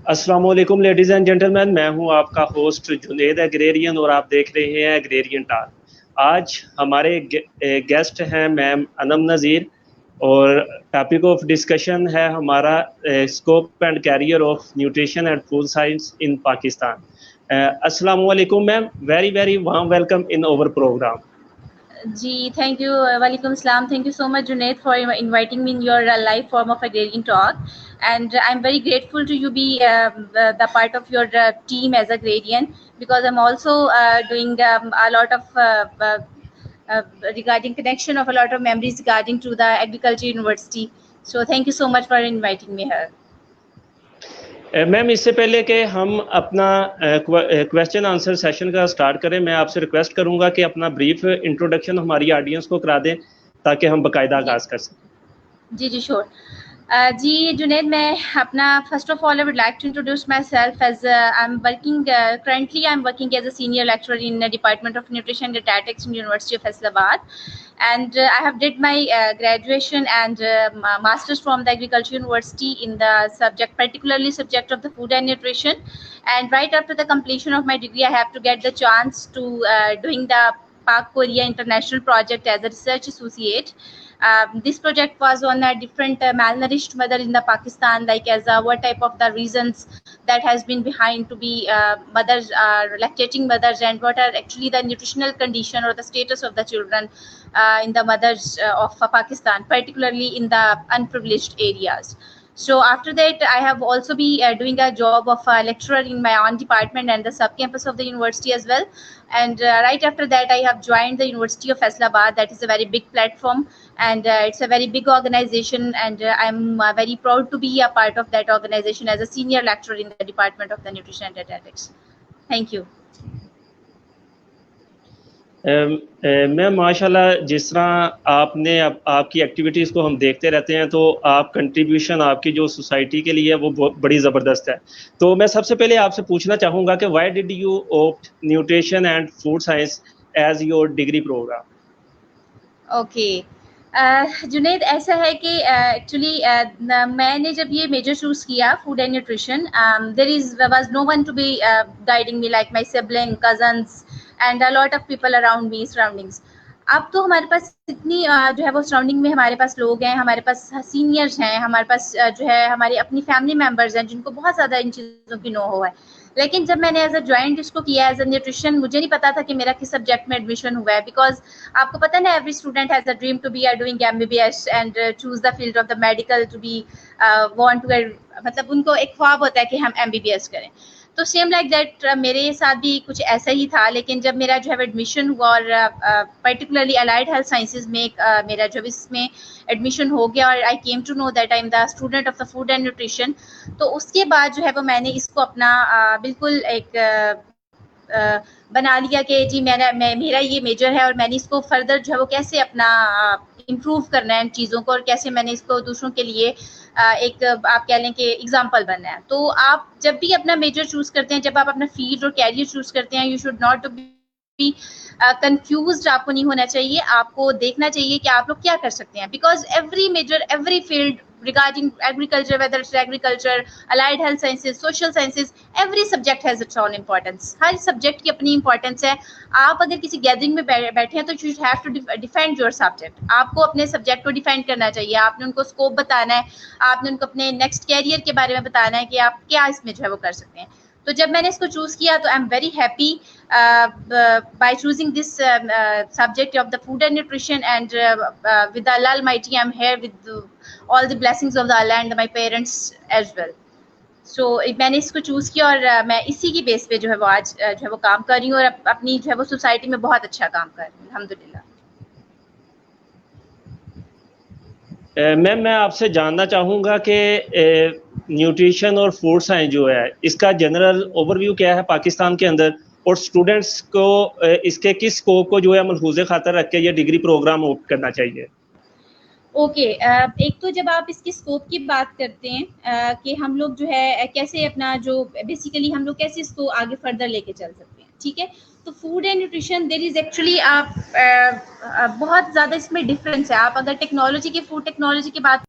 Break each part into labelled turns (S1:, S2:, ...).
S1: अस्सलामुअलैकुम ladies and gentleman, मैं हूं आपका होस्ट जुनेद एग्रेरियन और आप देख रहे हैं एग्रेरियन टॉक। आज हमारे गेस्ट हैं मैम अनम नज़ीर और टॉपिक ऑफ डिस्कशन है हमारा scope and career of nutrition and food science in Pakistan. अस्सलामुअलैकुम ma'am, very very warm welcome in our programme.
S2: जी, thank you. Walaikum Salam. Thank you so much, Junaid, for inviting me in your live form of agrarian talk. And I'm very grateful to you be the part of your team as agrarian, because I'm also doing a lot of regarding connection of a lot of memories regarding to the agriculture university. So thank you so much for inviting me here.
S1: Ma'am, इससे पहले कि हम अपना question answer session का start करें, मैं आपसे request करूंगा कि अपना ब्रीफ इंट्रोडक्शन हमारी ऑडियंस को करा दें ताकि हम बाकायदा आगाज कर सकें।
S2: जी श्योर। जी जुनैद, मैं अपना first of all I would like to introduce myself as I am working currently I'm working as a senior lecturer in the Department of Nutrition and Dietetics in University of Faisalabad, and I have did my graduation and masters from the Agriculture University in the subject, particularly subject of the food and nutrition. And right after the completion of my degree, I have to get the chance to doing the Pak Korea International Project as a research associate. This project was on a different malnourished mother in the Pakistan, like as what type of the reasons that has been behind to be mothers lactating mothers, and what are actually the nutritional condition or the status of the children in the mothers of Pakistan, particularly in the unprivileged areas. So after that, I have also be doing a job of a lecturer in my own department and the sub campus of the university as well. And right after that, I have joined the University of Faisalabad. That is a very big platform, and it's a very big organization, and I'm very proud to be a part of that organization as a senior lecturer in the Department of the Nutrition and Dietetics. Thank you.
S1: Ma'am, माशाल्लाह, जिस तरह आपने आपकी activities को हम देखते रहते हैं, तो आप कंट्रीब्यूशन आपकी जो सोसाइटी के लिए है वो बड़ी ज़बरदस्त है। तो मैं सबसे पहले आपसे पूछना चाहूँगा कि why did you opt nutrition and food science as your degree program?
S2: Okay Junaid, ऐसा है कि एक्चुअली मैंने जब ये मेजर चूज़ किया food and nutrition, there was no one to be guiding me like my sibling, cousins and a lot of people around me surroundings. अब तो हमारे पास इतनी जो है वो सराउंडिंग में हमारे पास लोग हैं, हमारे पास सीनियर्स हैं, हमारे पास जो है हमारी अपनी फैमिली मेम्बर्स हैं जिनको बहुत ज़्यादा इन चीज़ों की नो हो है। लेकिन जब मैंने एज अ ज्वाइंट इसको किया एज अ न्यूट्रिशन, मुझे नहीं पता था कि मेरा किस सब्जेक्ट में एडमिशन हुआ है, बिकॉज आपको पता है ना, every student has a dream to be doing MBBS and choose the field of the medical to be want to, मतलब उनको एक ख्वाब होता है कि हम MBBS करें। तो सेम लाइक दैट मेरे साथ भी कुछ ऐसा ही था। लेकिन जब मेरा जो है एडमिशन हुआ और पर्टिकुलरली अलाइड हेल्थ साइंसेज में मेरा जो इसमें एडमिशन हो गया और I came to know that I am the student of the food and nutrition, तो उसके बाद जो है वो मैंने इसको अपना बिल्कुल एक बना लिया कि जी मेरा ये मेजर है और मैंने इसको फर्दर जो है वो कैसे अपना इम्प्रूव करना है इन चीज़ों को, और कैसे मैंने इसको दूसरों के लिए एक आप कह लें कि एग्जाम्पल बनना है। तो आप जब भी अपना मेजर चूज करते हैं, जब आप अपना फील्ड और कैरियर चूज करते हैं, you should not be confused, आपको नहीं होना चाहिए। आपको देखना चाहिए कि आप लोग क्या कर सकते हैं, because every major, every field regarding agriculture, whether it's agriculture, allied health sciences, social sciences, every subject has its own importance. Her subject की अपनी इंपॉर्टेंस है। आप अगर किसी गैदरिंग में बैठे हैं तो you have to defend your subject. आपको अपने सब्जेक्ट को डिफेंड करना चाहिए, आपने उनको स्कोप बताना है, आपने उनको अपने नेक्स्ट कैरियर के बारे में बताना है कि आप क्या इसमें जो है वो कर सकते हैं। तो जब मैंने इसको चूज किया तो I am very happy by choosing this subject of the food and nutrition, and with Allah Almighty I'm here with all the blessings of the Allah and my parents as well. So मैंने इसको choose किया और मैं इसी की base पे जो है वो आज जो है वो काम कर रही हूँ और अपनी जो है वो सोसाइटी में बहुत अच्छा काम कर रही हूँ, अल्हम्दुलिल्लाह।
S1: मैम, मैं आपसे जानना चाहूँगा कि न्यूट्रिशन और फूड साइंस जो है, इसका जनरल ओवरव्यू क्या है पाकिस्तान के अंदर, और स्टूडेंट्स को इसके किस स्कोप को जो है मलहूज़े खातर रख के ये डिग्री प्रोग्राम ऑप्ट करना चाहिए?
S2: ओके एक तो जब आप इसकी स्कोप की बात करते हैं कि हम लोग जो है कैसे अपना जो बेसिकली हम लोग कैसे इसको आगे फर्दर लेके चल सकते हैं, ठीक है। तो food and nutrition there is actually आप बहुत ज़्यादा इसमें डिफरेंस है। आप अगर टेक्नोलॉजी की, फूड टेक्नोलॉजी की बात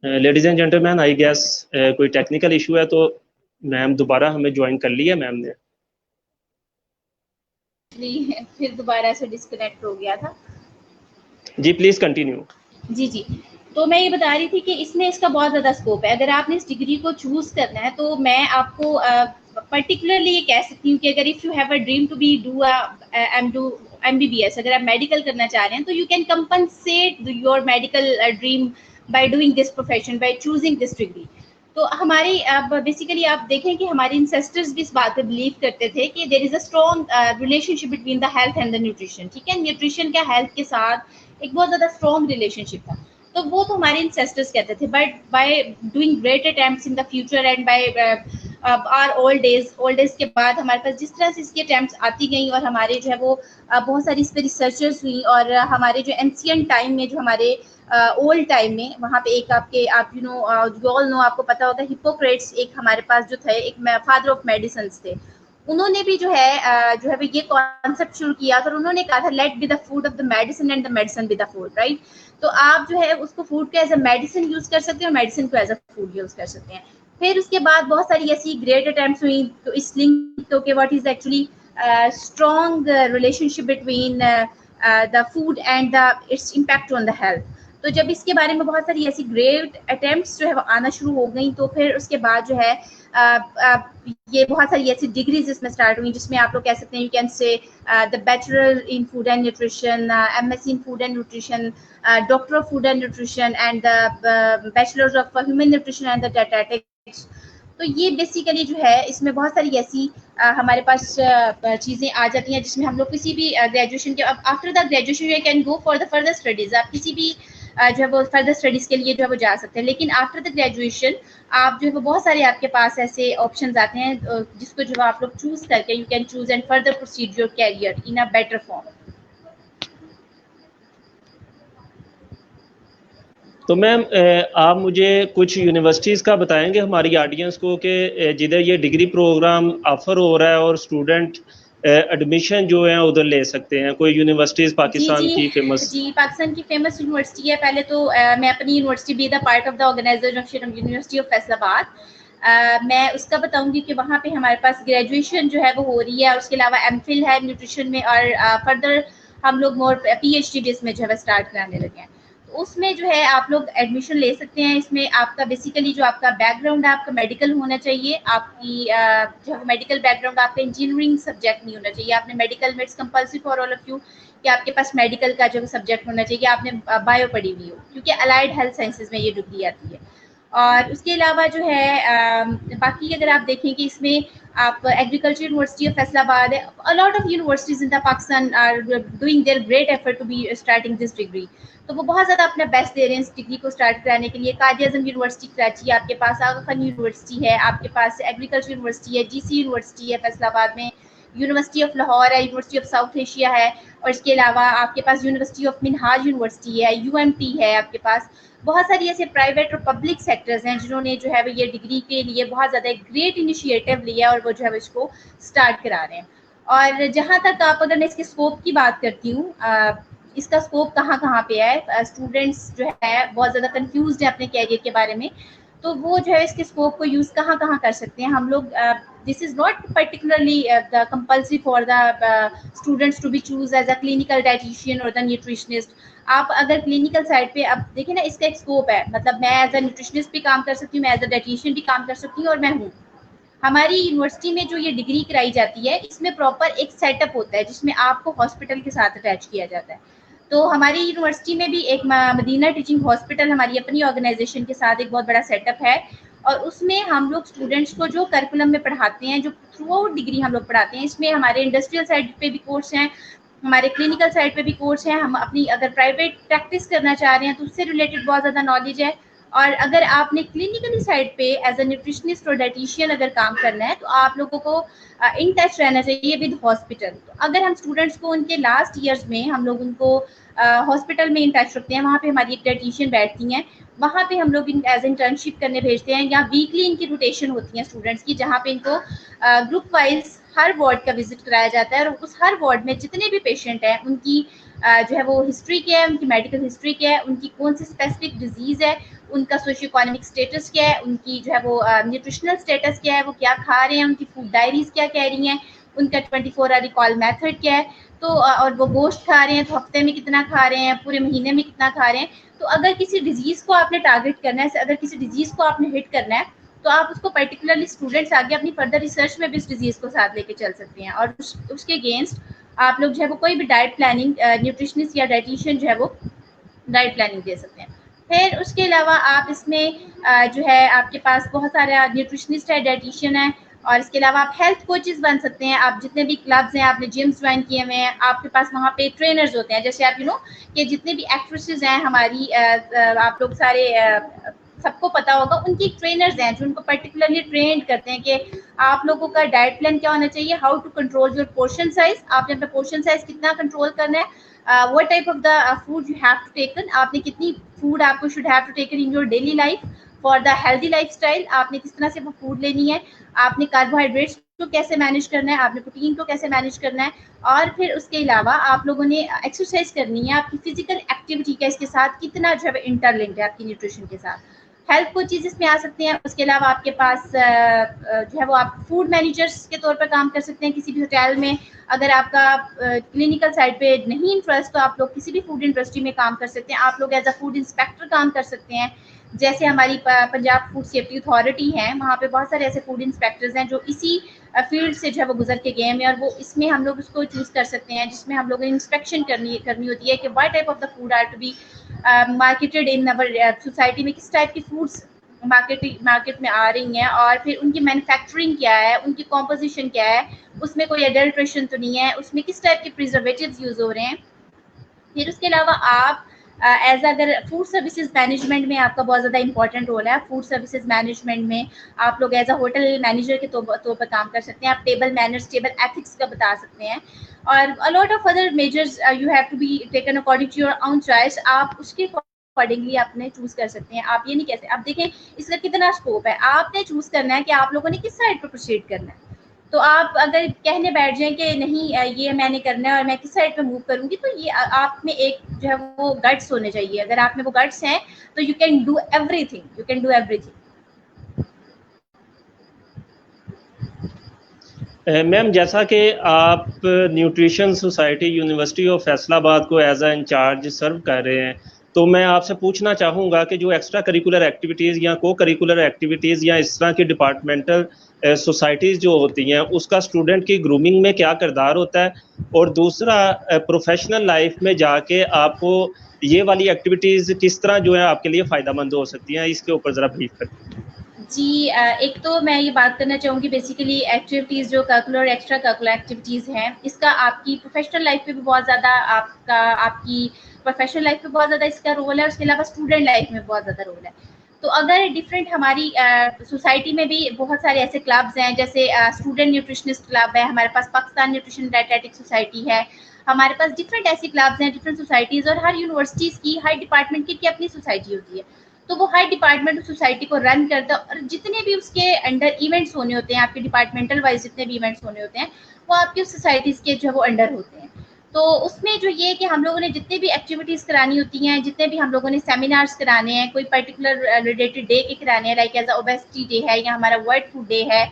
S1: ladies and gentleman, I guess कोई टेक्निकल इशू है, तो मैम दोबारा हमें ज्वाइन कर लिया मैम ने।
S2: फिर दोबारा से डिस्कनेक्ट हो गया था।
S1: जी प्लीज कंटिन्यू।
S2: जी जी, तो मैं ये बता रही थी कि इसमें इसका बहुत ज़्यादा स्कोप है। अगर आपने इस डिग्री को चूज़ करना है तो मैं आपको पर्टिकुलरली ये कह सकती हूँ कि अगर if you have a dream to be do MBBS, अगर आप मेडिकल करना चाह रहे हैं तो you can compensate your medical dream by doing this profession, by choosing this degree. तो हमारी अब बेसिकली आप देखें कि हमारे इंसेस्टर्स भी इस बात पे बिलीव करते थे कि there is a strong relationship between the health and the nutrition. ठीक है, न्यूट्रिशन का हेल्थ के साथ एक बहुत ज़्यादा स्ट्रॉन्ग रिलेशनशिप था। तो वो तो हमारे इंसेस्टर्स कहते थे, but by doing great attempts in the future and by our old age के बाद हमारे पास जिस तरह से इसकी अटेम्प्ट्स आती गई और हमारे जो है वो बहुत सारी इस पर रिसर्चर्स हुई, और हमारे जो एंशिएंट टाइम में, जो हमारे ओल्ड टाइम में, वहाँ पे एक आपके आप यू ऑल नो, आपको पता होगा हिप्पोक्रेट्स एक हमारे पास जो थे, एक फादर ऑफ मेडिसिन थे। उन्होंने भी जो है ये कॉन्सेप्ट शुरू किया, और उन्होंने कहा था let be the food of the medicine and the medicine be the food, right. तो आप जो है उसको फूड को एज अ मेडिसिन यूज कर सकते हैं और मेडिसिन को एज अ फूड यूज कर सकते हैं। फिर उसके बाद बहुत सारी ऐसी ग्रेट अटेम्प्ट्स हुई तो इस लिंक तो कि what is actually strong relationship between the food and the its impact on the health. तो जब इसके बारे में बहुत सारी ऐसी ग्रेट अटेम्प्ट्स जो है वो आना शुरू हो गई, तो फिर उसके बाद जो है ये बहुत सारी ऐसी डिग्रीज इसमें स्टार्ट हुई, जिसमें आप लोग कह सकते हैं you can say the bachelor in food and nutrition, MSc in food and nutrition, doctor of food and nutrition, and the bachelors of human nutrition and the dietetics. तो ये बेसिकली जो है इसमें बहुत सारी ऐसी हमारे पास चीज़ें आ जाती हैं, जिसमें हम लोग किसी भी ग्रेजुएशन के after the graduation you can go for the further studies. आप किसी भी जो है वो फर्दर स्टडीज़ के लिए जो है वो जा सकते हैं, लेकिन आफ्टर द ग्रेजुएशन आप जो है वो बहुत सारे आपके पास ऐसे ऑप्शंस आते हैं जिसको जो आप लोग चूज़ करके you can choose and further proceed your career in a better form.
S1: तो मैम आप मुझे कुछ यूनिवर्सिटीज़ का बताएंगे हमारी ऑडियंस को कि जिधर ये डिग्री प्रोग्राम ऑफर हो रहा है और स्टूडेंट एडमिशन जो है उधर ले सकते हैं, कोई यूनिवर्सिटीज़ पाकिस्तान की फेमस?
S2: जी, पाकिस्तान की फेमस यूनिवर्सिटी है। पहले तो मैं अपनी university be the part of the organization of university of Faisalabad, मैं उसका बताऊंगी कि वहाँ पे हमारे पास ग्रेजुएशन जो है वो हो रही है, उसके अलावा MPhil है न्यूट्रिशन में, और फर्दर हम लोग मोर PhD भी इसमें जो है स्टार्ट कराने लगे हैं। तो उसमें जो है आप लोग एडमिशन ले सकते हैं। इसमें आपका बेसिकली जो आपका बैकग्राउंड है आपका मेडिकल होना चाहिए, आपकी जो मेडिकल बैकग्राउंड आपका इंजीनियरिंग सब्जेक्ट नहीं होना चाहिए। आपने मेडिकल में it's compulsory for all of you कि आपके पास मेडिकल का जो सब्जेक्ट होना चाहिए, आपने बायो पढ़ी हुई हो, क्योंकि अलाइड हेल्थ साइंसेज में ये डिग्री आती है। और उसके अलावा जो है बाकी अगर आप देखें कि इसमें आप एग्रीकल्चर यूनिवर्सिटी ऑफ फैसलाबाद है, a lot of universities in the Pakistan are doing their great effort to be starting this degree. तो वो बहुत ज़्यादा अपना बेस्ट दे रहे हैं इस डिग्री को स्टार्ट कराने के लिए। कायद आज़म यूनिवर्सिटी कराची है आपके पास, आगा खान यूनिवर्सिटी है आपके पास, एग्रीकल्चर यूनिवर्सिटी है, GC यूनिवर्सिटी है फैसलाबाद में, यूनिवर्सिटी ऑफ लाहौर है, यूनिवर्सिटी ऑफ साउथ एशिया है, और इसके अलावा आपके पास यूनिवर्सिटी ऑफ मिनहाज यूनिवर्सिटी है, UMT है आपके पास। बहुत सारी ऐसे प्राइवेट और पब्लिक सेक्टर्स हैं जिन्होंने जो है वो ये डिग्री के लिए बहुत ज़्यादा एक ग्रेट इनिशिएटिव लिया और वो जो है वो इसको स्टार्ट करा रहे हैं। और जहाँ तक आप अगर मैं इसके स्कोप की बात करती हूँ, इसका स्कोप कहाँ कहाँ पे है, स्टूडेंट्स जो है बहुत ज़्यादा कंफ्यूज्ड है अपने कैरियर के बारे में, तो वो जो है इसके स्कोप को यूज़ कहाँ कहाँ कर सकते हैं हम लोग। This is not particularly the compulsory for the students to be choose as a clinical dietician और द न्यूट्रिशनिस्ट। आप अगर क्लिनिकल साइड पे अब देखें ना, इसका एक स्कोप है, मतलब मैं एज अ न्यूट्रिशनिस्ट भी काम कर सकती हूँ, मैं एज अ डाइटिशियन भी काम कर सकती हूँ, और मैं हूँ। हमारी यूनिवर्सिटी में जो ये डिग्री कराई जाती है इसमें प्रॉपर एक सेटअप होता है जिसमें आपको हॉस्पिटल के साथ अटैच किया जाता है। तो हमारी यूनिवर्सिटी में भी एक मदीना टीचिंग हॉस्पिटल हमारी अपनी ऑर्गेनाइजेशन के साथ एक बहुत बड़ा सेटअप है, और उसमें हम लोग स्टूडेंट्स को जो करिकुलम में पढ़ाते हैं, जो थ्रू आउट डिग्री हम लोग पढ़ाते हैं, इसमें हमारे इंडस्ट्रियल साइड पे भी कोर्स हैं, हमारे क्लिनिकल साइड पे भी कोर्स हैं। हम अपनी अगर प्राइवेट प्रैक्टिस करना चाह रहे हैं तो उससे रिलेटेड बहुत ज़्यादा नॉलेज है, और अगर आपने क्लिनिकली साइड पे एज अ न्यूट्रिशनिस्ट और डाइटिशियन अगर काम करना है तो आप लोगों को इन टच रहना चाहिए विद हॉस्पिटल। तो अगर हम स्टूडेंट्स को उनके लास्ट ईयर्स में हम लोग उनको हॉस्पिटल में इन टच रखते हैं, वहाँ पे हमारी एक डाइटिशियन बैठती हैं, वहाँ पे हम लोग एज इंटर्नशिप करने भेजते हैं, या वीकली इनकी रोटेशन होती है स्टूडेंट्स की, जहाँ पे इनको ग्रुप वाइज हर वार्ड का विजिट कराया जाता है, और उस हर वार्ड में जितने भी पेशेंट हैं उनकी जो है वो हिस्ट्री क्या है, उनकी मेडिकल हिस्ट्री क्या है, उनकी कौन सी स्पेसिफिक डिजीज़ है, उनका सोशियो इकोनॉमिक स्टेटस क्या है, उनकी जो है वो न्यूट्रिशनल स्टेटस क्या है, वो क्या खा रहे हैं, उनकी फूड डायरीज क्या कह रही हैं, उनका 24 आवर रिकॉल मेथड क्या है, तो और वो गोश्त खा रहे हैं तो हफ्ते में कितना खा रहे हैं, पूरे महीने में कितना खा रहे हैं। तो अगर किसी डिजीज़ को आपने टारगेट करना है, अगर किसी डिजीज़ को आपने हिट करना है, तो आप उसको पर्टिकुलरली स्टूडेंट्स आगे अपनी फर्दर रिसर्च में भी इस डिजीज़ को साथ लेके चल सकते हैं, और उसके अगेंस्ट आप लोग जो है वो कोई भी डाइट प्लानिंग न्यूट्रिशनिस्ट या डाइटिशियन जो है वो डाइट प्लानिंग दे सकते हैं। फिर उसके अलावा आप इसमें जो है आपके पास बहुत सारे न्यूट्रिशनिस्ट है, डाइटिशियन है, और इसके अलावा आप हेल्थ कोचेस बन सकते हैं। आप जितने भी क्लब्स हैं, आपने जिम्स ज्वाइन किए हुए हैं, आपके पास वहाँ पे ट्रेनर्स होते हैं, जैसे आप कि जितने भी एक्ट्रेसेस हैं हमारी, आप लोग सारे सबको पता होगा, उनकी ट्रेनर्स हैं जो उनको पर्टिकुलरली ट्रेंड करते हैं कि आप लोगों का डाइट प्लान क्या होना चाहिए, how to control your portion size, आपने अपना पोर्शन साइज कितना कंट्रोल करना है, what type of the food you have to taken, आपने कितनी फूड आपको should have to taken in your daily life for the healthy lifestyle, आपने किस तरह से वो फूड लेनी है, आपने कार्बोहाइड्रेट्स को कैसे मैनेज करना है, आपने प्रोटीन को कैसे मैनेज करना है, और फिर उसके अलावा आप लोगों ने एक्सरसाइज करनी है, आपकी फिजिकल एक्टिविटी का इसके साथ कितना जो है इंटरलिंक्ड है आपकी न्यूट्रिशन के साथ। हेल्थ कोचेज इसमें आ सकते हैं। उसके अलावा आपके पास जो है वो आप फूड मैनेजर्स के तौर पर काम कर सकते हैं किसी भी होटल में। अगर आपका क्लिनिकल साइड पे नहीं इंटरेस्ट, तो आप लोग किसी भी फूड इंडस्ट्री में काम कर सकते हैं। आप लोग एज अ फूड इंस्पेक्टर काम कर सकते हैं, जैसे हमारी पंजाब फूड सेफ्टी अथॉरिटी है, वहाँ पे बहुत सारे ऐसे फूड इंस्पेक्टर्स हैं जो इसी फील्ड से जो है वो गुजर के गए हैं, और वो इसमें हम लोग उसको चूज़ कर सकते हैं, जिसमें हम लोगों ने इंस्पेक्शन करनी होती है कि what type of the food are to be marketed in our society में, किस टाइप की फूड्स मार्केट में आ रही हैं, और फिर उनकी मैन्युफैक्चरिंग क्या है, उनकी कॉम्पोजिशन क्या है, उसमें कोई एडल्ट्रेशन तो नहीं है, उसमें किस टाइप के प्रिजर्वेटिव्स यूज़ हो रहे हैं। फिर उसके अलावा आप एज अगर फूड सर्विसेज मैनेजमेंट में आपका बहुत ज़्यादा इंपॉर्टेंट रोल है। फूड सर्विसेज मैनेजमेंट में आप लोग एज अ होटल मैनेजर के तौर पर काम कर सकते हैं। आप टेबल मैनर्स, टेबल एथिक्स का बता सकते हैं, और a lot of other majors you have to be taken according to your own choice. आप उसके अकॉर्डिंगली आपने चूज कर सकते हैं। आप ये नहीं कहते, अब देखें इसका कितना स्कोप है, आपने चूज करना है कि आप लोगों ने किस साइड पर प्रोसीड करना है। तो आप अगर कहने बैठ जाएं कि नहीं ये मैंने करना है और मैं किस साइड पे मूव करूंगी, तो ये आप में एक जो है वो गट्स होने चाहिए। अगर आप में वो गट्स हैं तो you can do everything, you can do everything.
S1: Ma'am, जैसा कि आप nutrition society university of Faisalabad को एज अ इंचार्ज सर्व कर रहे हैं, तो मैं आपसे पूछना चाहूँगा कि जो एक्स्ट्रा करिकुलर एक्टिविटीज़ या को करिकुलर एक्टिविटीज़ या इस तरह की डिपार्टमेंटल सोसाइटीज़ जो होती हैं, उसका स्टूडेंट की ग्रूमिंग में क्या किरदार होता है, और दूसरा प्रोफेशनल लाइफ में जाके आपको ये वाली एक्टिविटीज़ किस तरह जो है आपके लिए फ़ायदेमंद हो सकती हैं, इसके ऊपर ज़रा ब्रीफ करें।
S2: जी, एक तो मैं ये बात करना चाहूँगी, बेसिकली एक्टिविटीज़ जो करिकुलर और एक्स्ट्रा करिकुलर एक्टिविटीज़ हैं, इसका आपकी प्रोफेशनल लाइफ पे भी बहुत ज़्यादा आपकी प्रोफेशनल लाइफ पे बहुत ज़्यादा इसका रोल है। उसके अलावा स्टूडेंट लाइफ में बहुत ज़्यादा रोल है। तो अगर डिफरेंट हमारी सोसाइटी में भी बहुत सारे ऐसे क्लब्स हैं, जैसे स्टूडेंट न्यूट्रिशनिस्ट क्लब है, हमारे पास पाकिस्तान न्यूट्रिशन डायटेटिक सोसाइटी है, हमारे पास डिफरेंट ऐसी क्लब्स हैं, डिफरेंट सोसाइटीज़, और हर यूनिवर्सिटीज़ की, हर डिपार्टमेंट की अपनी सोसाइटी होती है। तो वो हर डिपार्टमेंट उस सोसाइटी को रन करता है, और जितने भी उसके अंडर इवेंट्स होने होते हैं, आपके डिपार्टमेंटल वाइज जितने भी इवेंट्स होने होते हैं, वो आपकी उस सोसाइटीज़ के जो है वो अंडर होते हैं। तो उसमें जो ये कि हम लोगों ने जितने भी एक्टिविटीज़ करानी होती हैं, जितने भी हम लोगों ने सेमिनार्स कराने हैं, कोई पर्टिकुलर रिलेटेड डे के कराने हैं, like as a obesity day है, या हमारा वर्ल्ड फूड डे है,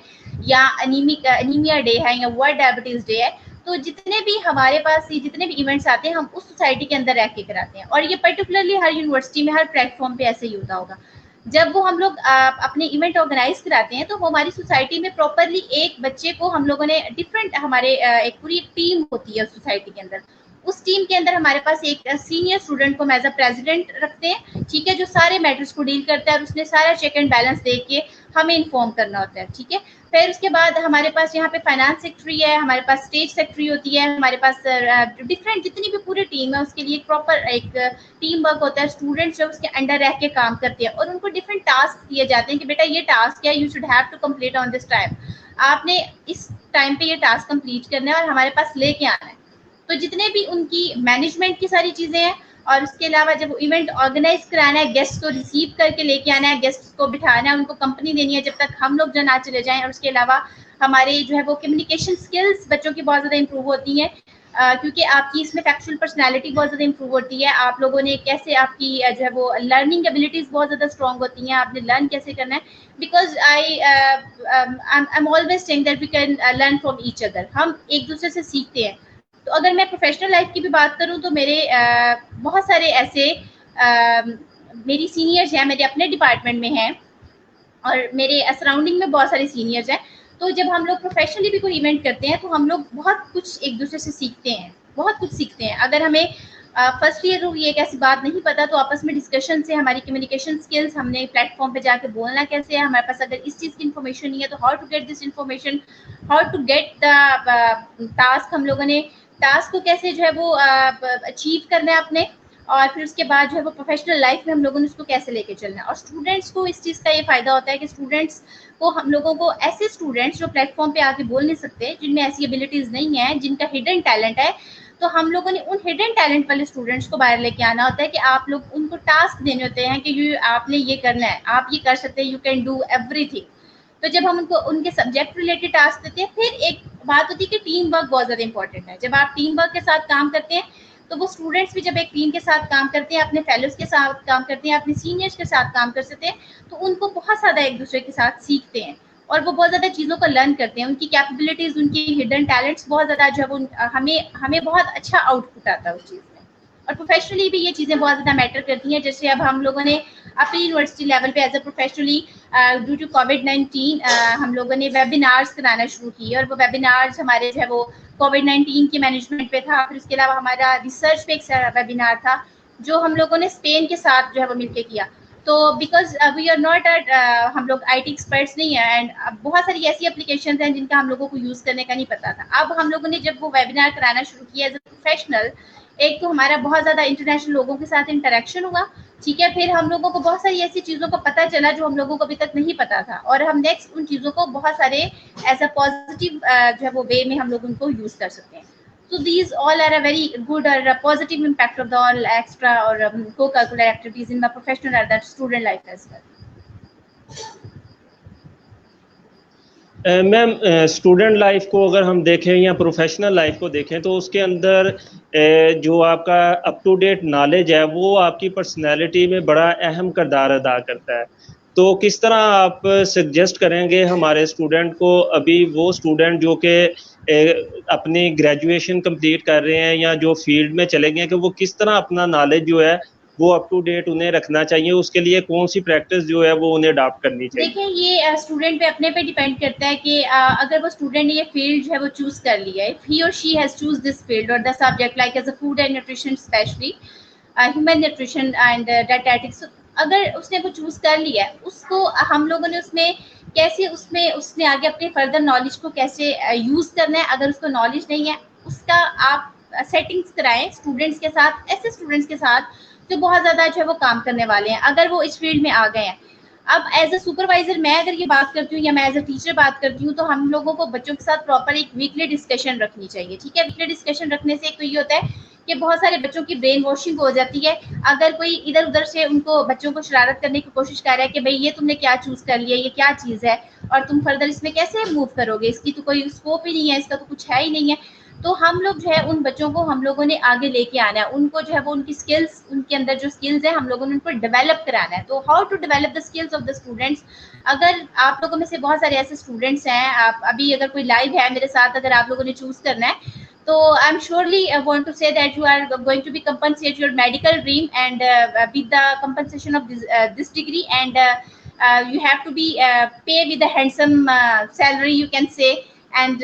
S2: या अनीमिया डे है, या वर्ल्ड डायबिटीज़ डे है, तो जितने भी हमारे पास ये जितने भी इवेंट्स आते हैं, हम उस सोसाइटी के अंदर रह के कराते हैं। और ये पर्टिकुलरली हर यूनिवर्सिटी में, हर प्लेटफॉर्म पे ऐसे ही होता होगा। जब वो हम लोग अपने इवेंट ऑर्गेनाइज कराते हैं, तो वो हमारी सोसाइटी में प्रॉपरली एक बच्चे को हम लोगों ने डिफरेंट, हमारे एक पूरी टीम होती है उस सोसाइटी के अंदर। उस टीम के अंदर हमारे पास एक सीनियर स्टूडेंट को एज अ प्रेसिडेंट रखते हैं, ठीक है, जो सारे मैटर्स को डील करता है, और उसने सारा चेक एंड बैलेंस देख के हमें इन्फॉर्म करना होता है, ठीक है। फिर उसके बाद हमारे पास यहाँ पे फाइनेंस सेक्रेटरी है, हमारे पास स्टेज सेक्रेटरी होती है, हमारे पास डिफरेंट जितनी भी पूरी टीम है, उसके लिए प्रॉपर एक टीम वर्क होता है। स्टूडेंट्स जो उसके अंडर रह के काम करते हैं, और उनको डिफरेंट टास्क दिए जाते हैं कि बेटा ये टास्क है, you should have to complete on this time, आपने इस टाइम पे ये टास्क कंप्लीट करना है और हमारे पास लेके आना है। तो जितने भी उनकी मैनेजमेंट की सारी चीज़ें हैं, और उसके अलावा जब इवेंट ऑर्गेनाइज कराना है, गेस्ट को रिसीव करके लेके आना है, गेस्ट को बिठाना है, उनको कंपनी देनी है जब तक हम लोग ना चले जाएं। और उसके अलावा हमारे जो है वो कम्युनिकेशन स्किल्स बच्चों की बहुत ज़्यादा इंप्रूव होती हैं। क्योंकि आपकी इसमें फैक्चुअल पर्सनैलिटी बहुत ज़्यादा इंप्रूव होती है। आप लोगों ने कैसे आपकी जो है वो लर्निंग एबिलिटीज़ बहुत ज़्यादा स्ट्रॉन्ग होती हैं, आपने लर्न कैसे करना है। Because I am always saying that we can learn from each other, हम एक दूसरे से सीखते हैं। तो अगर मैं प्रोफेशनल लाइफ की भी बात करूँ तो मेरे बहुत सारे ऐसे मेरी सीनियर्स हैं, मेरे अपने डिपार्टमेंट में हैं और मेरे सराउंडिंग में बहुत सारे सीनियर्स हैं। तो जब हम लोग प्रोफेशनली भी कोई इवेंट करते हैं तो हम लोग बहुत कुछ एक दूसरे से सीखते हैं, बहुत कुछ सीखते हैं। अगर हमें फर्स्ट ईयर ये एक ऐसी बात नहीं पता तो आपस में डिस्कशन से हमारी कम्युनिकेशन स्किल्स, हमने प्लेटफॉर्म पे जाके बोलना कैसे है, हमारे पास अगर इस चीज़ की इन्फॉर्मेशन नहीं है तो how to get this information, how to get the task, हम लोगों ने टास्क को कैसे जो है वो अचीव करना है अपने, और फिर उसके बाद जो है वो प्रोफेशनल लाइफ में हम लोगों ने उसको कैसे लेके चलना है। और स्टूडेंट्स को इस चीज़ का ये फ़ायदा होता है कि स्टूडेंट्स को, हम लोगों को, ऐसे स्टूडेंट्स जो प्लेटफॉर्म पे आके बोल नहीं सकते, जिनमें ऐसी एबिलिटीज़ नहीं है, जिनका हिडन टैलेंट है, तो हम लोगों ने उन हिडन टैलेंट वाले स्टूडेंट्स को बाहर लेके आना होता है कि आप लोग उनको टास्क देने होते हैं कि ये आपने ये करना है, आप ये कर सकते हैं, यू कैन डू एवरीथिंग। तो जब हम उनको उनके सब्जेक्ट रिलेटेड टास्क देते हैं, फिर एक बात होती है कि टीम वर्क बहुत ज़्यादा इंपॉर्टेंट है। जब आप टीम वर्क के साथ काम करते हैं तो वो स्टूडेंट्स भी जब एक टीम के साथ काम करते हैं, अपने फेलोज के साथ काम करते हैं, अपने सीनियर्स के साथ काम कर सकते हैं, तो उनको बहुत ज़्यादा एक दूसरे के साथ सीखते हैं और वो बहुत ज़्यादा चीज़ों को लर्न करते हैं। उनकी कैपेबिलिटीज़, उनकी हिडन टैलेंट्स बहुत ज़्यादा जब हमें बहुत अच्छा आउटपुट आता है उस चीज़ में। और प्रोफेशनली भी ये चीज़ें बहुत ज़्यादा मैटर करती हैं। जैसे अब हम लोगों ने अपनी यूनिवर्सिटी लेवल पे as a professionally due to कोविड-19 हम लोगों ने वेबिनार्स कराना शुरू किए और वो वेबिनार्स हमारे जो है वो कोविड-19 के मैनेजमेंट पे था। फिर उसके अलावा हमारा रिसर्च पे एक वेबिनार था जो हम लोगों ने स्पेन के साथ जो है वो मिलके किया। तो बिकॉज वी आर नॉट हम लोग IT एक्सपर्ट्स नहीं है एंड बहुत सारी ऐसी एप्लीकेशंस हैं जिनका हम लोगों को यूज़ करने का नहीं पता था। अब हम लोगों ने जब वो वेबिनार कराना शुरू किया एज अ प्रोफेशनल, एक तो हमारा बहुत ज़्यादा इंटरनेशनल लोगों के साथ इंटरेक्शन हुआ, ठीक है। फिर हम लोगों को बहुत सारी ऐसी चीज़ों का पता चला जो हम लोगों को अभी तक नहीं पता था और हम नेक्स्ट उन चीज़ों को बहुत सारे एज अ पॉजिटिव जो है वो वे में हम लोग उनको यूज़ कर सकते हैं। So these all are a very good or a positive impact of the all extra or co-curricular activities in my professional or that student life as well.
S1: Ma'am, student life को अगर हम देखें या professional life को देखें तो उसके अंदर जो आपका अप टू डेट नॉलेज है वो आपकी पर्सनैलिटी में बड़ा अहम किरदार अदा करता है। तो किस तरह आप सजेस्ट करेंगे हमारे स्टूडेंट को, अभी वो स्टूडेंट जो कि अपनी ग्रेजुएशन कंप्लीट कर रहे हैं या जो फील्ड में चले गए हैं, कि वो किस तरह अपना नॉलेज जो है वो अप टू डेट उन्हें रखना चाहिए, उसके लिए कौन सी प्रैक्टिस जो है वो उन्हें अडॉप्ट करनी चाहिए?
S2: देखिए, ये स्टूडेंट पे अपने पे डिपेंड करता है कि अगर वो स्टूडेंट ने ये फील्ड जो है वो चूज कर लिया है, इफ ही और she has choose this field और the subject like as a food and nutrition, specially human nutrition and dietetics, अगर उसने वो चूज कर लिया है, उसको हम लोगों ने उसमें कैसे उसने आगे अपने फर्दर नॉलेज को कैसे यूज करना है, अगर उसको नॉलेज नहीं है उसका आप सेटिंग्स कराएं स्टूडेंट्स के साथ, ऐसे स्टूडेंट्स के साथ जो बहुत ज़्यादा जो है वो काम करने वाले हैं, अगर वो इस फील्ड में आ गए हैं। अब एज अ सुपरवाइजर मैं अगर ये बात करती हूँ या मैं एज अ टीचर बात करती हूँ तो हम लोगों को बच्चों के साथ प्रॉपर एक वीकली डिस्कशन रखनी चाहिए, ठीक है। वीकली डिस्कशन रखने से एक तो ये होता है कि बहुत सारे बच्चों की ब्रेन वॉशिंग हो जाती है। अगर कोई इधर उधर से उनको बच्चों को शरारत करने की कोशिश कर रहा है कि भाई ये तुमने क्या चूज कर लिया, ये क्या चीज़ है और तुम फर्दर इसमें कैसे मूव करोगे, इसकी तो कोई स्कोप ही नहीं है, इसका तो कुछ है ही नहीं है, तो हम लोग जो है उन बच्चों को हम लोगों ने आगे लेके आना है, उनको जो है वो उनकी स्किल्स, उनके अंदर जो स्किल्स है हम लोगों ने उनको डेवलप कराना है। तो how to develop the skills of the students, अगर आप लोगों में से बहुत सारे ऐसे स्टूडेंट्स हैं, आप अभी अगर कोई लाइव है मेरे साथ, अगर आप लोगों ने चूज करना है तो I am surely want to say that you are going to be compensate your medical dream and with the compensation of this degree and you have to be pay with a handsome salary, you can say, and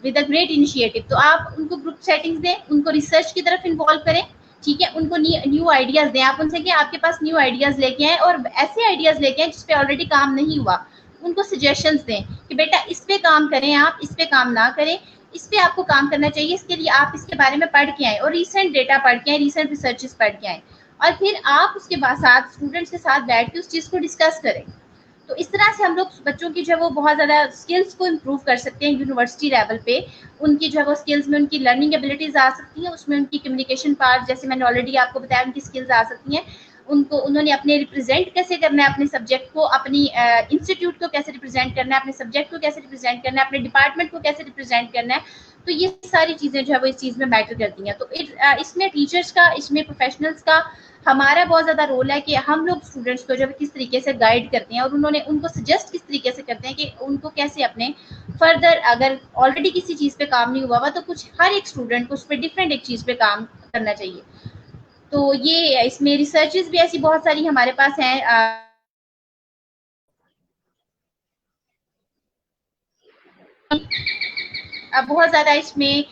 S2: with a great initiative। तो आप उनको group settings दें, उनको research की तरफ involve करें, ठीक है, उनको न्यू आइडियाज दें, आप उनसे कि आपके पास न्यू आइडियाज लेके आए और ऐसे आइडियाज लेके आए जिस पे ऑलरेडी काम नहीं हुआ, उनको सजेशंस दें कि बेटा इस पे काम करें, आप इस पे काम ना करें, इस पे आपको काम करना चाहिए, इसके लिए आप इसके बारे में पढ़ के आए और रिसेंट डेटा पढ़ के आए, रिसेंट रिसर्चेस पढ़ के आए और फिर आप उसके बाद साथ स्टूडेंट्स के साथ बैठ के उस चीज़ को डिस्कस करें। तो इस तरह से हम लोग बच्चों की जो है वो बहुत ज़्यादा स्किल्स को इम्प्रूव कर सकते हैं यूनिवर्सिटी लेवल पे। उनकी जो है वो स्किल्स में उनकी लर्निंग एबिलिटीज़ आ सकती हैं, उसमें उनकी कम्युनिकेशन पार्ट, जैसे मैंने ऑलरेडी आपको बताया, उनकी स्किल्स आ सकती हैं। उन्होंने अपने रिप्रेजेंट कैसे करना है, अपने सब्जेक्ट को, अपनी इंस्टीट्यूट को कैसे रिप्रेजेंट करना है, अपने सब्जेक्ट को कैसे रिप्रेजेंट करना है, अपने डिपार्टमेंट को कैसे रिप्रेजेंट करना है। तो ये सारी चीजें जो है वो इस चीज में मैटर करती हैं। तो इसमें टीचर्स का, इसमें प्रोफेशनल्स का हमारा बहुत ज्यादा रोल है कि हम लोग स्टूडेंट्स को जो है किस तरीके से गाइड करते हैं और उनको सजेस्ट किस तरीके से करते हैं कि उनको कैसे अपने फर्दर, अगर ऑलरेडी किसी चीज पे काम नहीं हुआ हुआ तो कुछ हर एक स्टूडेंट को उस पर डिफरेंट एक चीज पे काम करना चाहिए। तो ये इसमें रिसर्चेस भी ऐसी बहुत सारी हमारे पास हैं। बहुत ज्यादा इसमें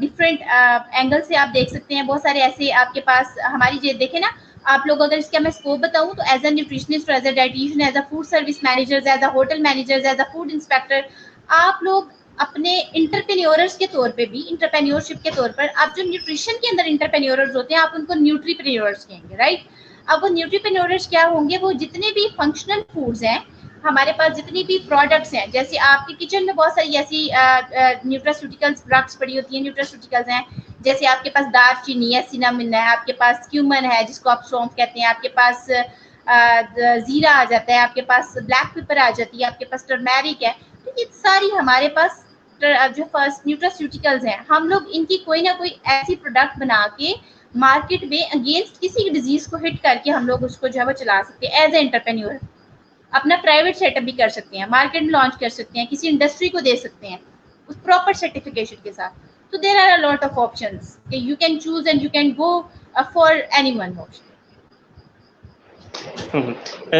S2: डिफरेंट एंगल से आप देख सकते हैं। बहुत सारे ऐसे आपके पास हमारी देखें ना आप लोग, अगर इसका मैं स्कोप बताऊं तो as a nutritionist, as a dietitian, as a food service manager, as a hotel manager, as a food inspector, आप लोग अपने इंटरप्रेन्योर्स के तौर पे भी, इंटरप्रेन्योरशिप के तौर पर आप जो न्यूट्रिशन के अंदर इंटरप्रेन्योर्स होते हैं आप उनको न्यूट्रीप्रेन्योर्स कहेंगे, राइट। अब वो न्यूट्रीप्रेन्योर्स क्या होंगे, वो जितने भी फंक्शनल फूड्स हैं हमारे पास, जितनी भी प्रोडक्ट्स हैं, जैसे आपके किचन में बहुत सारी ऐसी न्यूट्रास्यूटिकल्स प्रोडक्ट्स पड़ी होती हैं, न्यूट्रास्यूटिकल्स हैं, जैसे आपके पास दालचीनी है, सिनामन है, आपके पास क्यूमन है जिसको आप सौंफ कहते हैं, आपके पास जीरा आ जाता है, आपके पास ब्लैक पेपर आ जाती है, आपके पास टर्मेरिक है। तो ये सारी हमारे पास जो फर्स्ट न्यूट्रास्यूटिकल्स हैं, हम लोग इनकी कोई ना कोई ऐसी प्रोडक्ट बना के मार्केट में अगेंस्ट किसी डिजीज को हिट करके हम लोग उसको जो है वो चला सकते हैं। एज ए एंटरप्रेन्योर अपना प्राइवेट सेटअप भी कर सकते हैं, मार्केट में लॉन्च कर सकते हैं, किसी इंडस्ट्री को दे सकते हैं उस प्रॉपर सर्टिफिकेशन के साथ। तो there are a lot of options कि you can choose and you can go for any one option.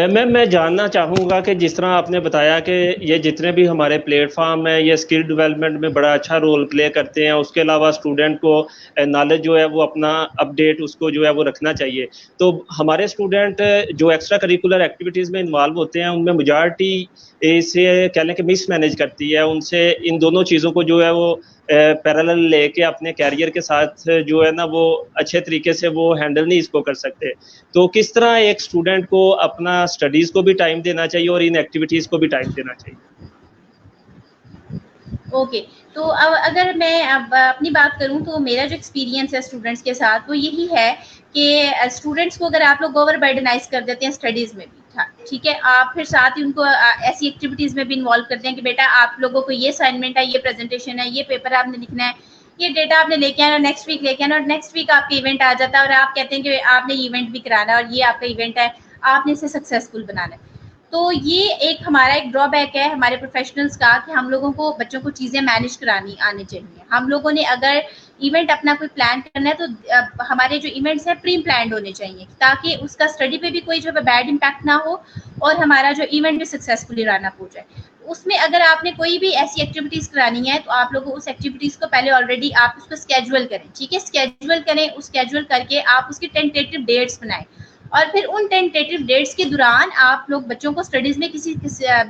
S1: Ma'am मैं जानना चाहूँगा कि जिस तरह आपने बताया कि ये जितने भी हमारे प्लेटफॉर्म हैं ये स्किल डेवलपमेंट में बड़ा अच्छा रोल प्ले करते हैं, उसके अलावा स्टूडेंट को नॉलेज जो है वो अपना अपडेट उसको जो है वो रखना चाहिए। तो हमारे स्टूडेंट जो एक्स्ट्रा करिकुलर एक्टिविटीज़ में इन्वॉल्व होते हैं उनमें मेजॉरिटी इसे कह लें कि मिस मैनेज करती है, उनसे इन दोनों चीज़ों को जो है वो पैरेलल लेके अपने कैरियर के साथ जो है ना वो अच्छे तरीके से वो हैंडल नहीं इसको कर सकते। तो किस तरह एक स्टूडेंट को अपना स्टडीज को भी टाइम देना चाहिए और इन एक्टिविटीज को भी टाइम देना चाहिए?
S2: ओके तो अब अगर मैं अब अपनी बात करूं तो मेरा जो एक्सपीरियंस है स्टूडेंट्स के साथ वो यही है कि स्टूडेंट्स को अगर आप लोग ओवर बर्डनाइज कर देते हैं स्टडीज में भी, ठीक है, आप फिर साथ ही उनको ऐसी एक्टिविटीज में भी इन्वॉल्व करते हैं कि बेटा आप लोगों को ये असाइनमेंट है, ये प्रेजेंटेशन है, ये पेपर आपने लिखना है, ये डेटा आपने लेके आना, नेक्स्ट वीक लेके आना, और नेक्स्ट वीक आपका इवेंट आ जाता है और आप कहते हैं कि आपने इवेंट भी कराना है और ये आपका इवेंट है, आपने इसे सक्सेसफुल बनाना है। तो ये एक हमारा एक ड्रॉबैक है हमारे प्रोफेशनल्स का कि हम लोगों को बच्चों को चीज़ें मैनेज करानी आनी चाहिए। हम लोगों ने अगर इवेंट अपना कोई प्लान करना है तो हमारे जो इवेंट्स हैं प्री प्लान्ड होने चाहिए ताकि उसका स्टडी पे भी कोई जो है बैड इम्पैक्ट ना हो और हमारा जो इवेंट भी सक्सेसफुली रन अप हो जाए। उसमें अगर आपने कोई भी ऐसी एक्टिविटीज़ करानी है तो आप लोगों उस एक्टिविटीज़ को पहले ऑलरेडी आप उसको स्केड्यूल करें, ठीक है, स्केड्यूल करें, उस स्केड्यूल करके आप उसकी टेंटेटिव डेट्स बनाएं और फिर उन टेंटेटिव डेट्स के दौरान आप लोग बच्चों को स्टडीज में किसी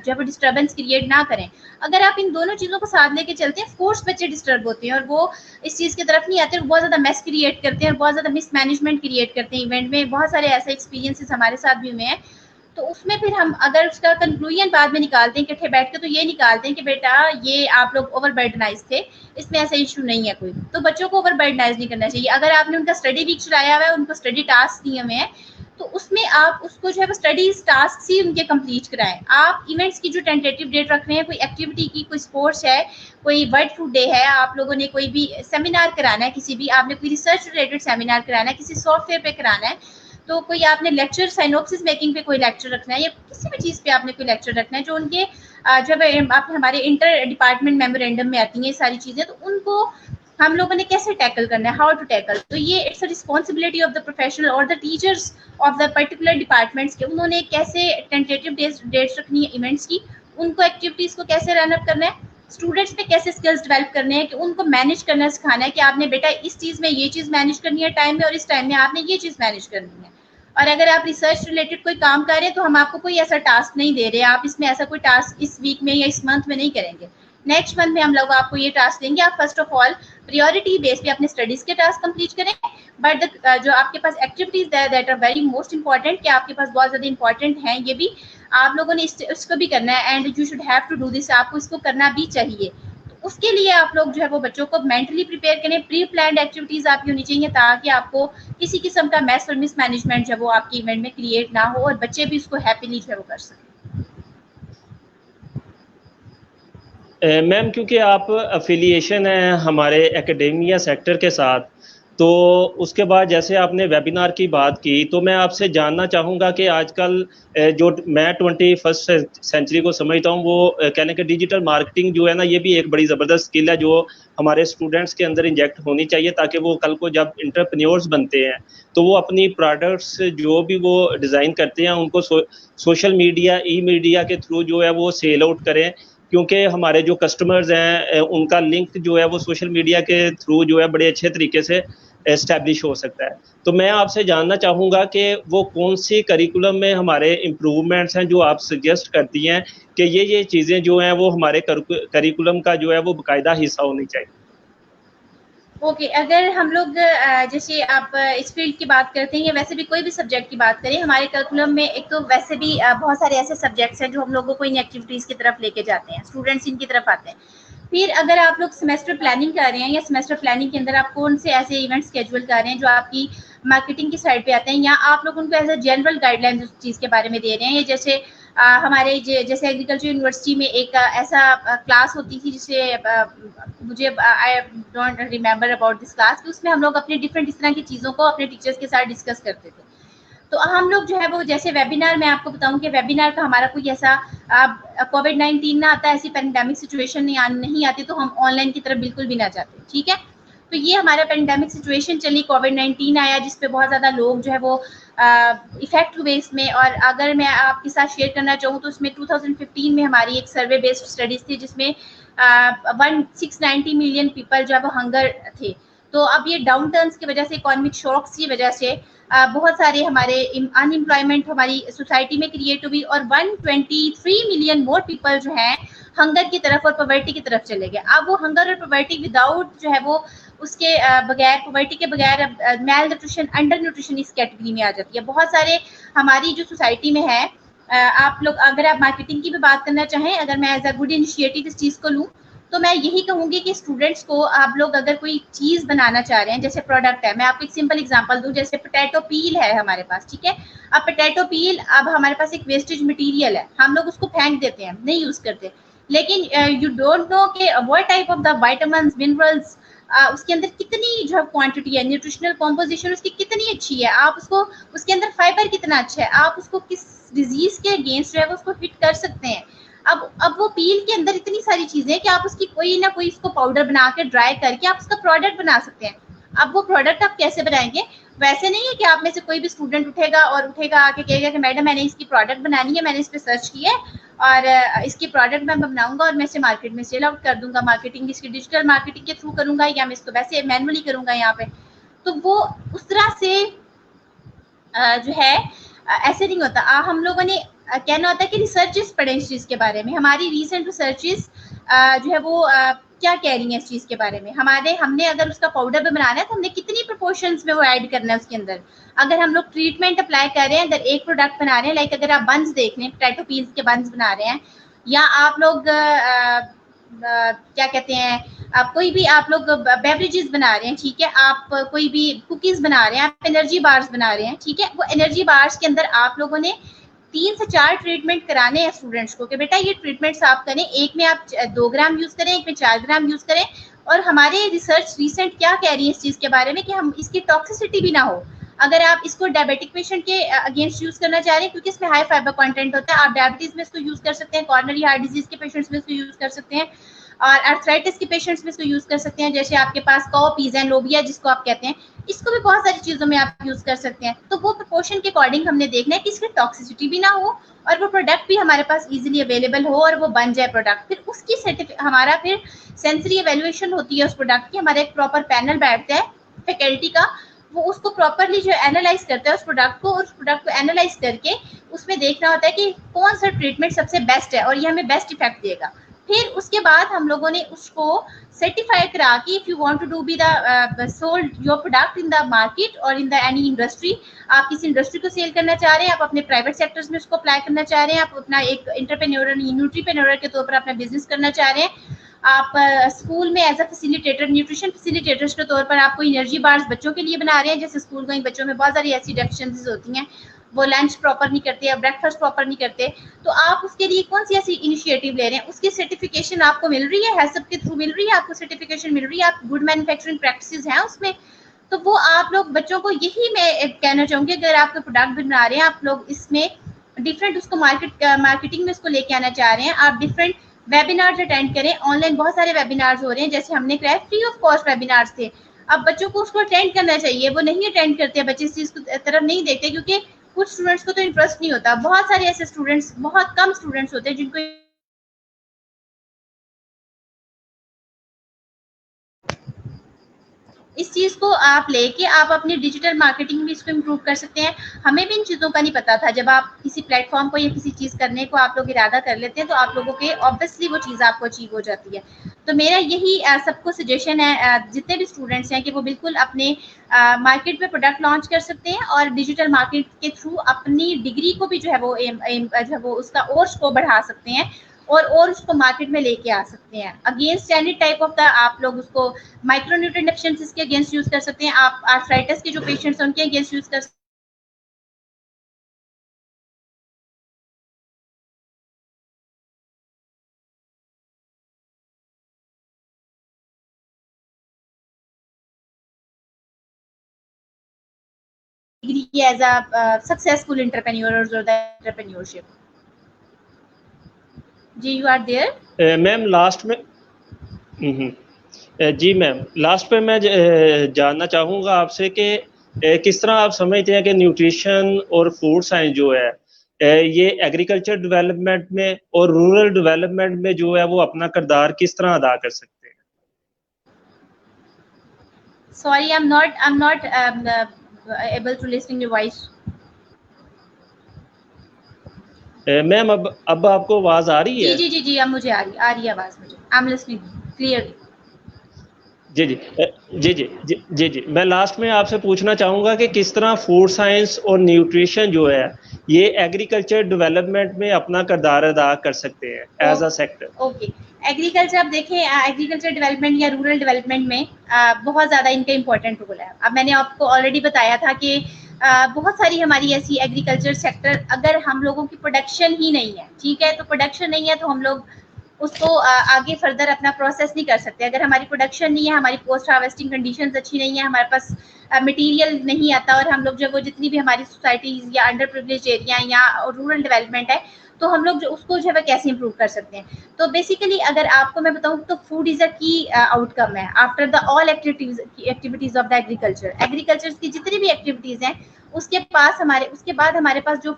S2: जब डिस्टर्बेंस क्रिएट ना करें। अगर आप इन दोनों चीज़ों को साथ लेके चलते हैं, कोर्स बच्चे डिस्टर्ब होते हैं और वो इस चीज़ की तरफ नहीं आते, बहुत ज़्यादा मेस क्रिएट करते हैं और बहुत ज़्यादा मिसमैनेजमेंट क्रिएट करते हैं इवेंट में। बहुत सारे ऐसे एक्सपीरियंसेस हमारे साथ भी हुए हैं। तो उसमें फिर हम अगर उसका कंक्लूजन बाद में निकालते हैं इकट्ठे बैठ के, तो ये निकालते हैं कि बेटा ये आप लोग ओवर बर्डनाइज थे, इसमें ऐसा इशू नहीं है कोई। तो बच्चों को ओवर बर्डनाइज नहीं करना चाहिए। अगर आपने उनका स्टडी वीक चलाया हुआ है, उनको स्टडी टास्क दिए हुए हैं, तो उसमें आप उसको जो है स्टडीज टास्क ही उनके कंप्लीट कराएं। आप इवेंट्स की जो टेंटेटिव डेट रख रहे हैं, कोई एक्टिविटी की, कोई स्पोर्ट्स है, कोई बर्ड फ्लू डे है, आप लोगों ने कोई भी सेमिनार कराना है, किसी भी आपने कोई रिसर्च रिलेटेड सेमिनार कराना है, किसी सॉफ्टवेयर पे कराना है, तो कोई आपने लेक्चर साइनोप्सिस मेकिंग पे कोई लेक्चर रखना है या किसी भी चीज़ पे आपने कोई लेक्चर रखना है जो उनके जब आप हमारे इंटर डिपार्टमेंट मेमोरेंडम में आती हैं ये सारी चीज़ें, तो उनको हम लोगों ने कैसे टैकल करना है, हाउ टू टैकल। तो ये it's a responsibility of the professional और the teachers of the particular departments के उन्होंने कैसे टेंटेटिव डेट्स रखनी है इवेंट्स की, उनको एक्टिविटीज़ को कैसे रन अप करना है, स्टूडेंट्स पे कैसे स्किल्स डेवलप करने हैं कि उनको मैनेज करना सिखाना है कि आपने बेटा इस चीज़ में ये चीज़ मैनेज करनी है टाइम में और इस टाइम में आपने ये चीज़ मैनेज करनी है। और अगर आप रिसर्च रिलेटेड कोई काम कर रहे हैं तो हम आपको कोई ऐसा टास्क नहीं दे रहे, आप इसमें ऐसा कोई टास्क इस वीक में या इस मंथ में नहीं करेंगे, नेक्स्ट मंथ में हम लोग आपको ये टास्क देंगे। आप first of all priority base पे अपने स्टडीज के टास्क कंप्लीट करें, बट जो आपके पास activities that are very most important, कि आपके पास बहुत ज़्यादा इंपॉर्टेंट हैं, ये भी आप लोगों ने इसको भी करना है and you should have to do this, आपको इसको करना भी चाहिए। उसके लिए आप लोग जो है वो बच्चों को मेंटली प्रिपेयर करें, प्री प्लान्ड एक्टिविटीज़ आपकी होनी चाहिए ताकि आपको किसी किस्म का मैस और मिसमैनेजमेंट जब वो आपके इवेंट में क्रिएट ना हो और बच्चे भी उसको हैप्पीली जो है वो कर सकें।
S1: मैम क्योंकि आप अफिलिएशन है हमारे एकेडेमिया सेक्टर के साथ, तो उसके बाद जैसे आपने वेबिनार की बात की, तो मैं आपसे जानना चाहूँगा कि आजकल जो मैं 21st सेंचुरी को समझता हूँ, वो कहने के डिजिटल मार्केटिंग जो है ना, ये भी एक बड़ी ज़बरदस्त स्किल है जो हमारे स्टूडेंट्स के अंदर इंजेक्ट होनी चाहिए, ताकि वो कल को जब एंटरप्रेन्योर्स बनते हैं तो वो अपनी प्रोडक्ट्स जो भी वो डिज़ाइन करते हैं उनको सोशल मीडिया, ई मीडिया के थ्रू जो है वो सेल आउट करें, क्योंकि हमारे जो कस्टमर्स हैं उनका लिंक जो है वो सोशल मीडिया के थ्रू जो है बड़े अच्छे तरीके से एस्टैब्लिश हो सकता है। तो मैं आपसे जानना चाहूँगा कि वो कौन-सी करिकुलम में हमारे इम्प्रूवमेंट्स हैं जो आप सजेस्ट करती हैं कि ये चीज़ें जो हैं वो हमारे करिकुलम का जो है वो बाकायदा हिस्सा होनी चाहिए?
S2: ओके, अगर हम लोग जैसे आप इस फील्ड की बात करते हैं या वैसे भी कोई भी सब्जेक्ट की बात करें, हमारे करिकुलम में एक तो वैसे भी बहुत सारे ऐसे सब्जेक्ट्स हैं जो हम लोगों को इन एक्टिविटीज़ की तरफ लेके जाते हैं, स्टूडेंट्स इनकी तरफ आते हैं। फिर अगर आप लोग सेमेस्टर प्लानिंग कर रहे हैं या सेमेस्टर प्लानिंग के अंदर आप कौन से ऐसे इवेंट शेड्यूल कर रहे हैं जो आपकी मार्केटिंग की साइड पे आते हैं, या आप लोग उनको एज अ जनरल गाइडलाइंस उस चीज़ के बारे में दे रहे हैं, या जैसे हमारे जैसे एग्रीकल्चर यूनिवर्सिटी में एक ऐसा क्लास होती थी जिसे मुझे I don't remember about this class, उसमें हम लोग अपने डिफरेंट इस तरह की चीज़ों को अपने टीचर्स के साथ डिस्कस करते थे। तो हम लोग जो है वो जैसे वेबिनार, मैं आपको बताऊं कि वेबिनार का हमारा कोई ऐसा कोविड-19 ना आता, ऐसी पैंडेमिक सिचुएशन नहीं आती तो हम ऑनलाइन की तरफ बिल्कुल भी ना जाते, ठीक है। तो ये हमारा पैंडेमिक सिचुएशन चली, कोविड-19 आया जिसपे बहुत ज़्यादा लोग जो है वो इफेक्ट हुए इसमें। और अगर मैं आपके साथ शेयर करना चाहूँ तो उसमें 2015 में हमारी एक सर्वे बेस्ड स्टडीज थी जिसमें 690 मिलियन पीपल जो है वो हंगर थे। तो अब ये डाउन टर्न्स की वजह से, इकोनॉमिक शॉक्स की वजह से बहुत सारे हमारे अनएम्प्लॉयमेंट हमारी सोसाइटी में क्रिएट हुई और 123 मिलियन मोर पीपल जो हैं हंगर की तरफ और पॉवर्टी की तरफ चले गए। अब वो हंगर और पॉवर्टी विदाउट जो है वो उसके बगैर, पॉवर्टी के बगैर मेल न्यूट्रिशन, अंडर न्यूट्रिशन इस कैटेगरी में आ जाती है। बहुत सारे हमारी जो सोसाइटी में है, आप लोग अगर आप मार्केटिंग की भी बात करना चाहें, अगर मैं एज अ गुड इनिशिएटिव इस चीज़ को लूँ तो मैं यही कहूँगी कि स्टूडेंट्स को आप लोग अगर कोई चीज़ बनाना चाह रहे हैं, जैसे प्रोडक्ट है, मैं आपको एक सिंपल एग्जांपल दूं, जैसे पोटैटो पील है हमारे पास, ठीक है। अब पोटैटो पील, अब हमारे पास एक वेस्टेज मटेरियल है, हम लोग उसको फेंक देते हैं, नहीं यूज़ करते, लेकिन यू डोंट नो कि what type of the vitamins, minerals उसके अंदर कितनी जो क्वांटिटी है, न्यूट्रिशनल कॉम्पोजिशन उसकी कितनी अच्छी है, आप उसको, उसके अंदर फाइबर कितना अच्छा है, आप उसको किस डिजीज के अगेंस्ट जो है वो उसको हिट कर सकते हैं। अब वो पील के अंदर इतनी सारी चीजें हैं कि आप उसकी कोई ना कोई इसको पाउडर बना के ड्राई करके आप उसका प्रोडक्ट बना सकते हैं। अब वो प्रोडक्ट आप कैसे बनाएंगे, वैसे नहीं है कि आप में से कोई भी स्टूडेंट उठेगा आके कहेगा कि मैडम मैंने इसकी प्रोडक्ट बनानी है, मैंने इस पर सर्च किया है और इसकी प्रोडक्ट मैं बनाऊंगा और मैं इसे मार्केट में सेल आउट कर दूंगा, मार्केटिंग इसकी डिजिटल मार्केटिंग के थ्रू करूंगा या मैं इसको वैसे मैनुअली करूंगा यहाँ पे। तो वो उस तरह से जो है ऐसे नहीं होता। हम लोगों ने कहना होता है कि रिसर्चेस पढ़ें इस चीज़ के बारे में, हमारी रीसेंट रिसर्चेस जो है वो क्या कह रही है इस चीज़ के बारे में। हमने अगर उसका पाउडर भी बनाना है तो हमने कितनी प्रोपोर्शंस में वो ऐड करना है उसके अंदर। अगर हम लोग ट्रीटमेंट अप्लाई कर रहे हैं, अगर एक प्रोडक्ट बना रहे हैं, लाइक अगर आप बंस देख लें, पोटैटो पील्स के बंस बना रहे हैं, या आप लोग क्या कहते हैं, आप कोई भी आप लोग बेवरेजेस बना रहे हैं, ठीक है, आप कोई भी कुकीज बना रहे हैं, आप एनर्जी बार्स बना रहे हैं, ठीक है, वो एनर्जी बार्स के अंदर आप लोगों ने 3 से 4 ट्रीटमेंट कराने हैं स्टूडेंट्स को कि बेटा ये ट्रीटमेंट्स आप करें, एक में आप 2 ग्राम यूज करें, एक में 4 ग्राम यूज करें। और हमारे रिसर्च रिसेंट क्या कह रही है इस चीज के बारे में कि हम इसकी टॉक्सिसिटी भी ना हो। अगर आप इसको डायबिटिक पेशेंट के अगेंस्ट यूज करना चाह रहे हैं, क्योंकि इसमें हाई फाइबर कंटेंट होता है, आप डायबिटीज में इसको यूज कर सकते हैं, कॉर्नरी हार्ट डिजीज के पेशेंट्स में इसको यूज कर सकते हैं, और आर्थराइटिस के पेशेंट्स में इसको यूज कर सकते हैं। जैसे आपके पास काउपीज है, लोबिया जिसको आप कहते हैं, इसको भी बहुत सारी चीजों में आप यूज कर सकते हैं। तो वो प्रोपोर्शन के अकॉर्डिंग हमने देखना है कि इसकी टॉक्सिसिटी भी ना हो और वो प्रोडक्ट भी हमारे पास इजीली अवेलेबल हो और वो बन जाए प्रोडक्ट। फिर उसकी हमारा फिर सेंसरी एवेल्युएशन होती है उस प्रोडक्ट की, हमारा एक प्रॉपर पैनल बैठता है फैकल्टी का, वो उसको प्रॉपरली जो एनालाइज करता है उस प्रोडक्ट को, और उस प्रोडक्ट को एनालाइज करके उसमें देखना होता है कि कौन सा ट्रीटमेंट सबसे बेस्ट है और ये हमें बेस्ट इफेक्ट देगा। फिर उसके बाद हम लोगों ने उसको सर्टिफाई करा कि if you want to do be the sold your product in the market और इन द एनी इंडस्ट्री, आप किसी इंडस्ट्री को सेल करना चाह रहे हैं, आप अपने प्राइवेट सेक्टर्स में उसको अप्लाई करना चाह रहे हैं, आप अपना एक एंटरप्रेन्योर न्यूट्रीप्रेन्योर के तौर पर अपना बिजनेस करना चाह रहे हैं, आप स्कूल में as a facilitator, nutrition facilitators के तौर पर आपको एनर्जी बार्स बच्चों के लिए बना रहे हैं, जैसे स्कूल गोइंग बच्चों में बहुत सारी ऐसी डेफिशिएंसीज होती हैं, वो लंच प्रॉपर नहीं करते या ब्रेकफास्ट प्रॉपर नहीं करते, तो आप उसके लिए कौन सी ऐसी इनिशिएटिव ले रहे हैं? उसकी सर्टिफिकेशन आपको मिल रही है, हैसअप के थ्रू मिल रही है, आपको सर्टिफिकेशन मिल रही है, आप गुड मैन्युफैक्चरिंग प्रैक्टिसेस हैं उसमें, तो वो आप लोग बच्चों को यही मैं कहना चाहूंगी, अगर आप प्रोडक्ट बना रहे हैं, आप लोग इसमें डिफरेंट उसको मार्केटिंग में उसको लेके आना चाह रहे हैं, आप डिफरेंट वेबिनार्स अटेंड करें। ऑनलाइन बहुत सारे वेबिनार्स हो रहे हैं, जैसे हमने कराया फ्री ऑफ कॉस्ट वेबिनार्स थे, अब बच्चों को उसको अटेंड करना चाहिए, वो नहीं अटेंड करते, बच्चे इस चीज को तरफ नहीं देखते, क्योंकि कुछ स्टूडेंट्स को तो इंटरेस्ट नहीं होता, बहुत सारे ऐसे स्टूडेंट्स, बहुत कम स्टूडेंट्स होते हैं जिनको इस चीज को आप लेके आप अपनी डिजिटल मार्केटिंग भी इसको इम्प्रूव कर सकते हैं। हमें भी इन चीजों का नहीं पता था, जब आप किसी प्लेटफॉर्म को या किसी चीज करने को आप लोग इरादा कर लेते हैं तो आप लोगों के ऑब्वियसली वो चीज आपको अचीव हो जाती है। तो मेरा यही सबको सजेशन है, जितने भी स्टूडेंट्स हैं, कि वो बिल्कुल अपने मार्केट में प्रोडक्ट लॉन्च कर सकते हैं और डिजिटल मार्केट के थ्रू अपनी डिग्री को भी जो है वो उसका और को बढ़ा सकते हैं और उसको मार्केट में लेके आ सकते हैं। Against any type of the आप लोग उसको माइक्रोन्यूट्रिएंट डेफिशिएंसीज के अगेंस्ट यूज कर सकते हैं, आप आर्थराइटिस के जो पेशेंट्स हैं उनके अगेंस्ट यूज कर सकते degree as a successful entrepreneur और द एंटरप्रेन्योरशिप। जी you are there
S1: ma'am last में जी मैम लास्ट पे मैं जानना चाहूँगा आपसे कि किस तरह आप समझते हैं कि न्यूट्रिशन और फूड साइंस जो है ये एग्रीकल्चर डेवलपमेंट में और रूरल डेवलपमेंट में जो है वो अपना किरदार किस तरह अदा कर सकते हैं?
S2: Sorry I am not able to listen your voice.
S1: Ma'am अब आपको आवाज आ रही है?
S2: जी अब मुझे आ रही है आवाज, मुझे आई एम लिसनिंग क्लियरली।
S1: जी मैं लास्ट में आपसे पूछना चाहूँगा कि किस तरह फूड साइंस और न्यूट्रिशन जो है ये एग्रीकल्चर डेवलपमेंट में अपना किरदार अदा कर सकते हैं as a sector?
S2: Okay, agriculture आप देखें, एग्रीकल्चर डेवलपमेंट या रूरल डेवलपमेंट में बहुत ज़्यादा इनका इम्पोर्टेंट रोल है। अब मैंने आपको ऑलरेडी बताया था कि बहुत सारी हमारी ऐसी एग्रीकल्चर सेक्टर, अगर हम लोगों की प्रोडक्शन ही नहीं है, ठीक है, तो प्रोडक्शन नहीं है तो हम लोग उसको आगे फर्दर अपना प्रोसेस नहीं कर सकते। अगर हमारी प्रोडक्शन नहीं है, हमारी पोस्ट हार्वेस्टिंग कंडीशंस अच्छी नहीं है, हमारे पास मटेरियल नहीं आता, और हम लोग जब वो जितनी भी हमारी सोसाइटीज़ या अंडर प्रिविलेज एरिया या रूरल डेवलपमेंट है, तो हम लोग जो उसको जो है कैसे इंप्रूव कर सकते हैं। तो बेसिकली अगर आपको मैं बताऊं तो फूड इज अ की आउटकम है after the all activities of the agriculture की जितनी भी एक्टिविटीज हैं, उसके बाद हमारे पास जो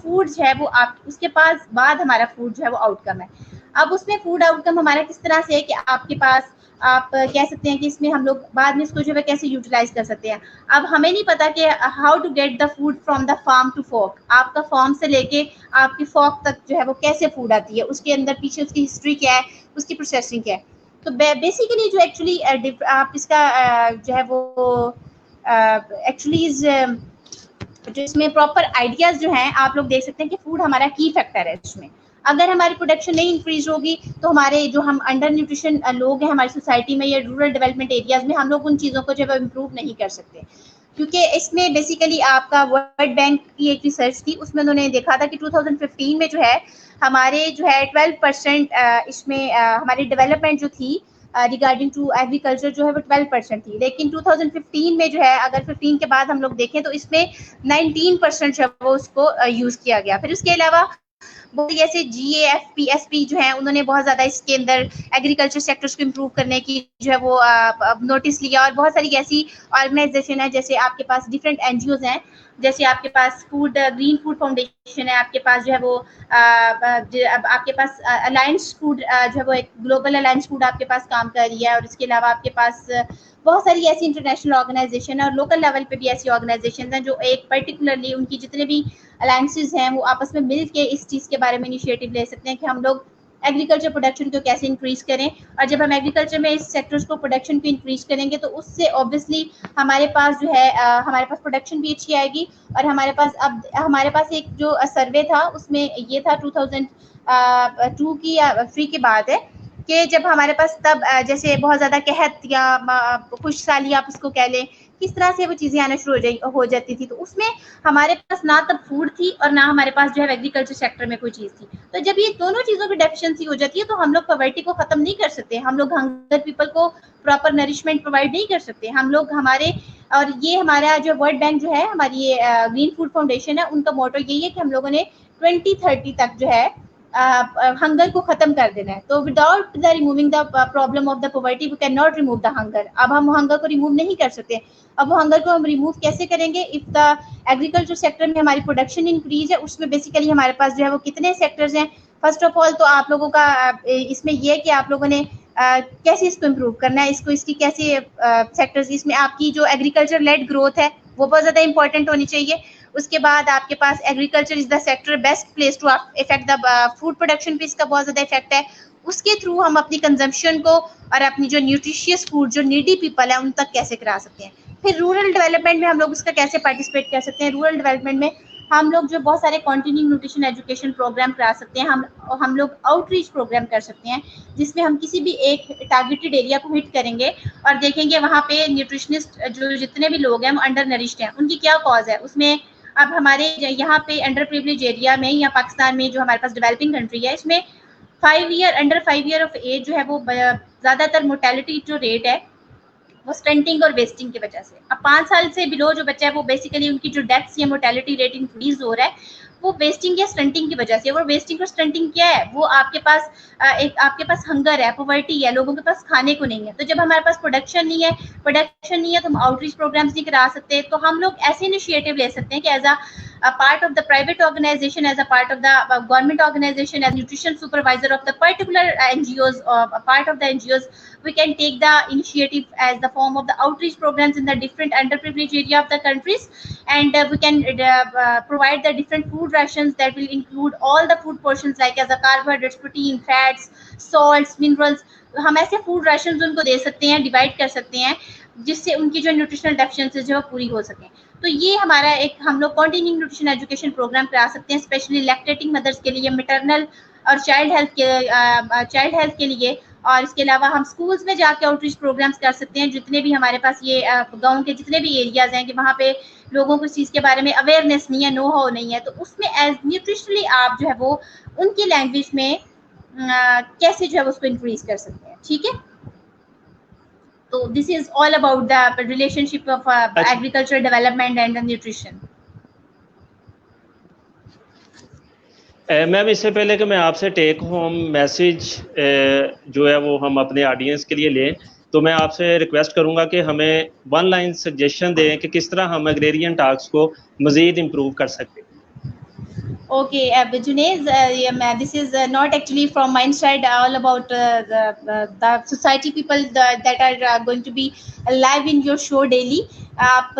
S2: फूड है वो उसके पास बाद हमारा फूड जो है वो आउटकम है। अब उसमें फूड आउटकम हमारा किस तरह से है कि आपके पास आप कह सकते हैं कि इसमें हम लोग बाद में इसको जो है कैसे यूटिलाइज कर सकते हैं। अब हमें नहीं पता कि how to get the food from the farm to fork, आपका फार्म से लेके आपकी फोक तक जो है वो कैसे फूड आती है, उसके अंदर पीछे उसकी हिस्ट्री क्या है, उसकी प्रोसेसिंग क्या है। तो बेसिकली जो एक्चुअली आप इसका जो है वो एक्चुअली जो इसमें प्रॉपर आइडियाज जो हैं, आप लोग देख सकते हैं कि फूड हमारा की फैक्टर है इसमें। अगर हमारी प्रोडक्शन नहीं इंक्रीज होगी तो हमारे जो हम अंडर न्यूट्रिशन लोग हैं हमारी सोसाइटी में या रूरल डेवलपमेंट एरियाज में, हम लोग उन चीज़ों को जो है इम्प्रूव नहीं कर सकते। क्योंकि इसमें बेसिकली आपका वर्ल्ड बैंक की एक रिसर्च थी, उसमें उन्होंने देखा था कि 2015 में जो है हमारे जो है 12% इसमें हमारी डेवलपमेंट जो थी रिगार्डिंग टू एग्रीकल्चर जो है वो 12% थी, लेकिन 2015 में जो है अगर 15 के बाद हम लोग देखें तो इसमें 19% जो है वो उसको यूज़ किया गया। फिर उसके अलावा बहुत ऐसे GAFP जो है उन्होंने बहुत ज़्यादा इसके अंदर एग्रीकल्चर सेक्टर्स को इम्प्रूव करने की जो है वो नोटिस लिया, और बहुत सारी ऐसी ऑर्गेनाइजेशन है, जैसे आपके पास डिफरेंट NGOs हैं, जैसे आपके पास ग्रीन फूड फाउंडेशन है, आपके पास जो है वो आपके पास अलायंस फूड जो है वो एक ग्लोबल अलायंस फूड आपके पास काम कर रही है, और इसके अलावा आपके पास बहुत सारी ऐसी इंटरनेशनल ऑर्गेनाइजेशन है और लोकल लेवल पे भी ऐसी ऑर्गेनाइजेशन हैं जो एक पर्टिकुलरली उनकी जितने भी अलायंसेज हैं वो आपस में मिल के इस चीज़ के बारे में इनिशिएटिव ले सकते हैं कि हम लोग एग्रीकल्चर प्रोडक्शन को कैसे इंक्रीज करें। और जब हम एग्रीकल्चर में इस सेक्टर्स को प्रोडक्शन को इंक्रीज करेंगे तो उससे ऑब्वियसली हमारे पास जो है हमारे पास प्रोडक्शन भी अच्छी आएगी। और हमारे पास एक जो सर्वे था उसमें ये था 2002 की या 3 की बात है, कि जब हमारे पास तब जैसे बहुत ज़्यादा कहत या खुशहाली आप उसको कह लें, किस तरह से वो चीज़ें आना शुरू हो जाती थी, तो उसमें हमारे पास ना तब फूड थी और ना हमारे पास जो है एग्रीकल्चर सेक्टर में कोई चीज़ थी। तो जब ये दोनों चीज़ों की डेफिशिएंसी हो जाती है तो हम लोग पॉवर्टी को ख़त्म नहीं कर सकते, हम लोग हंगर पीपल को प्रॉपर नरिशमेंट प्रोवाइड नहीं कर सकते। हम लोग हमारे और ये हमारा जो वर्ल्ड बैंक जो है, हमारी ये ग्रीन फूड फाउंडेशन है, उनका मोटो यही है कि हम लोगों ने 2030 तक जो है हंगर को खत्म कर देना है। तो without the removing the problem of the poverty we can not remove the hunger. अब हम हंगर को रिमूव नहीं कर सकते। अब वो हंगर को हम रिमूव कैसे करेंगे? इफ द एग्रीकल्चर सेक्टर में हमारी प्रोडक्शन इंक्रीज है, उसमें बेसिकली हमारे पास जो है वो कितने सेक्टर्स हैं। फर्स्ट ऑफ ऑल तो आप लोगों का इसमें ये है कि आप लोगों ने कैसे इसको इम्प्रूव करना है, इसको इसकी कैसे सेक्टर्स, इसमें आपकी जो एग्रीकल्चर लेड ग्रोथ है वो बहुत ज़्यादा इंपॉर्टेंट होनी चाहिए। उसके बाद आपके पास agriculture is the sector best place to effect the food production पे इसका बहुत ज़्यादा इफेक्ट है। उसके थ्रू हम अपनी कंजम्पशन को और अपनी जो न्यूट्रिशियस फूड जो नीडी पीपल है उन तक कैसे करा सकते हैं। फिर रूरल डेवलपमेंट में हम लोग उसका कैसे पार्टिसिपेट कर सकते हैं। रूरल डेवलपमेंट में हम लोग जो बहुत सारे कॉन्टिन्यू न्यूट्रिशन एजुकेशन प्रोग्राम करा सकते हैं। हम लोग आउटरीच प्रोग्राम कर सकते हैं जिसमें हम किसी भी एक टारगेटेड एरिया को हिट करेंगे और देखेंगे वहाँ पे न्यूट्रिशनिस्ट जो जितने भी लोग हैं वो अंडर नरिश्ड हैं, उनकी क्या कॉज है। उसमें अब हमारे यहाँ पे अंडर प्रिविलेज एरिया में या पाकिस्तान में जो हमारे पास डेवलपिंग कंट्री है, इसमें अंडर 5 ईयर ऑफ एज जो है वो ज़्यादातर मोर्टेलिटी जो रेट है वो स्टंटिंग और वेस्टिंग की वजह से। अब 5 साल से बिलो जो बच्चा है वो बेसिकली उनकी जो डेथ्स या मोर्टेलिटी रेट इंक्रीज हो रहा है वो वेस्टिंग या स्टंटिंग की वजह से। और वेस्टिंग और स्टंटिंग क्या है? वो आपके पास हंगर है, पॉवर्टी है, लोगों के पास खाने को नहीं है। तो जब हमारे पास प्रोडक्शन नहीं है तो हम आउटरीच प्रोग्राम्स नहीं करा सकते। तो हम लोग ऐसे इनिशिएटिव ले सकते हैं कि as a part of the private organization, as a part of the government organization, as nutrition supervisor of the particular NGOs, a part of the NGOs, we can take the initiative as the form of the outreach programs in the different underprivileged area of the countries, and we can provide the different food rations that will include all the food portions like as a carbohydrates, protein, fats, salts, minerals. हम ऐसे food rations उनको दे सकते हैं, divide कर सकते हैं जिससे उनकी जो न्यूट्रिशनल डेफिशिएंसीज जो है पूरी हो सके। तो ये हमारा एक हम लोग कॉन्टिन्यू न्यूट्रिशन एजुकेशन प्रोग्राम करा सकते हैं स्पेशली लैक्टेटिंग मदर्स के लिए, मैटरनल और चाइल्ड हेल्थ के लिए। और इसके अलावा हम स्कूल्स में जाके आउटरीच प्रोग्राम्स कर सकते हैं जितने भी हमारे पास ये गाँव के जितने भी एरियाज हैं कि वहाँ पे लोगों को इस चीज़ के बारे में अवेयरनेस नहीं है, नो हाउ नहीं है। तो उसमें एज न्यूट्रिशनली आप जो है वो उनकी लैंग्वेज में कैसे जो है उसको इंक्रीज कर सकते हैं। ठीक है, तो this is all about the relationship of agriculture development and nutrition.
S1: Ma'am इससे पहले कि मैं आपसे टेक होम मैसेज जो है वो हम अपने ऑडियंस के लिए लें, तो मैं आपसे रिक्वेस्ट करूंगा कि हमें 1 लाइन सजेशन दें कि किस तरह हम एग्रेरियन टॉक्स को मज़ीद इम्प्रूव कर सकते हैं।
S2: Okay, Junaid, this is not actually from my side, all about the society people that are going to be live in your show daily. आप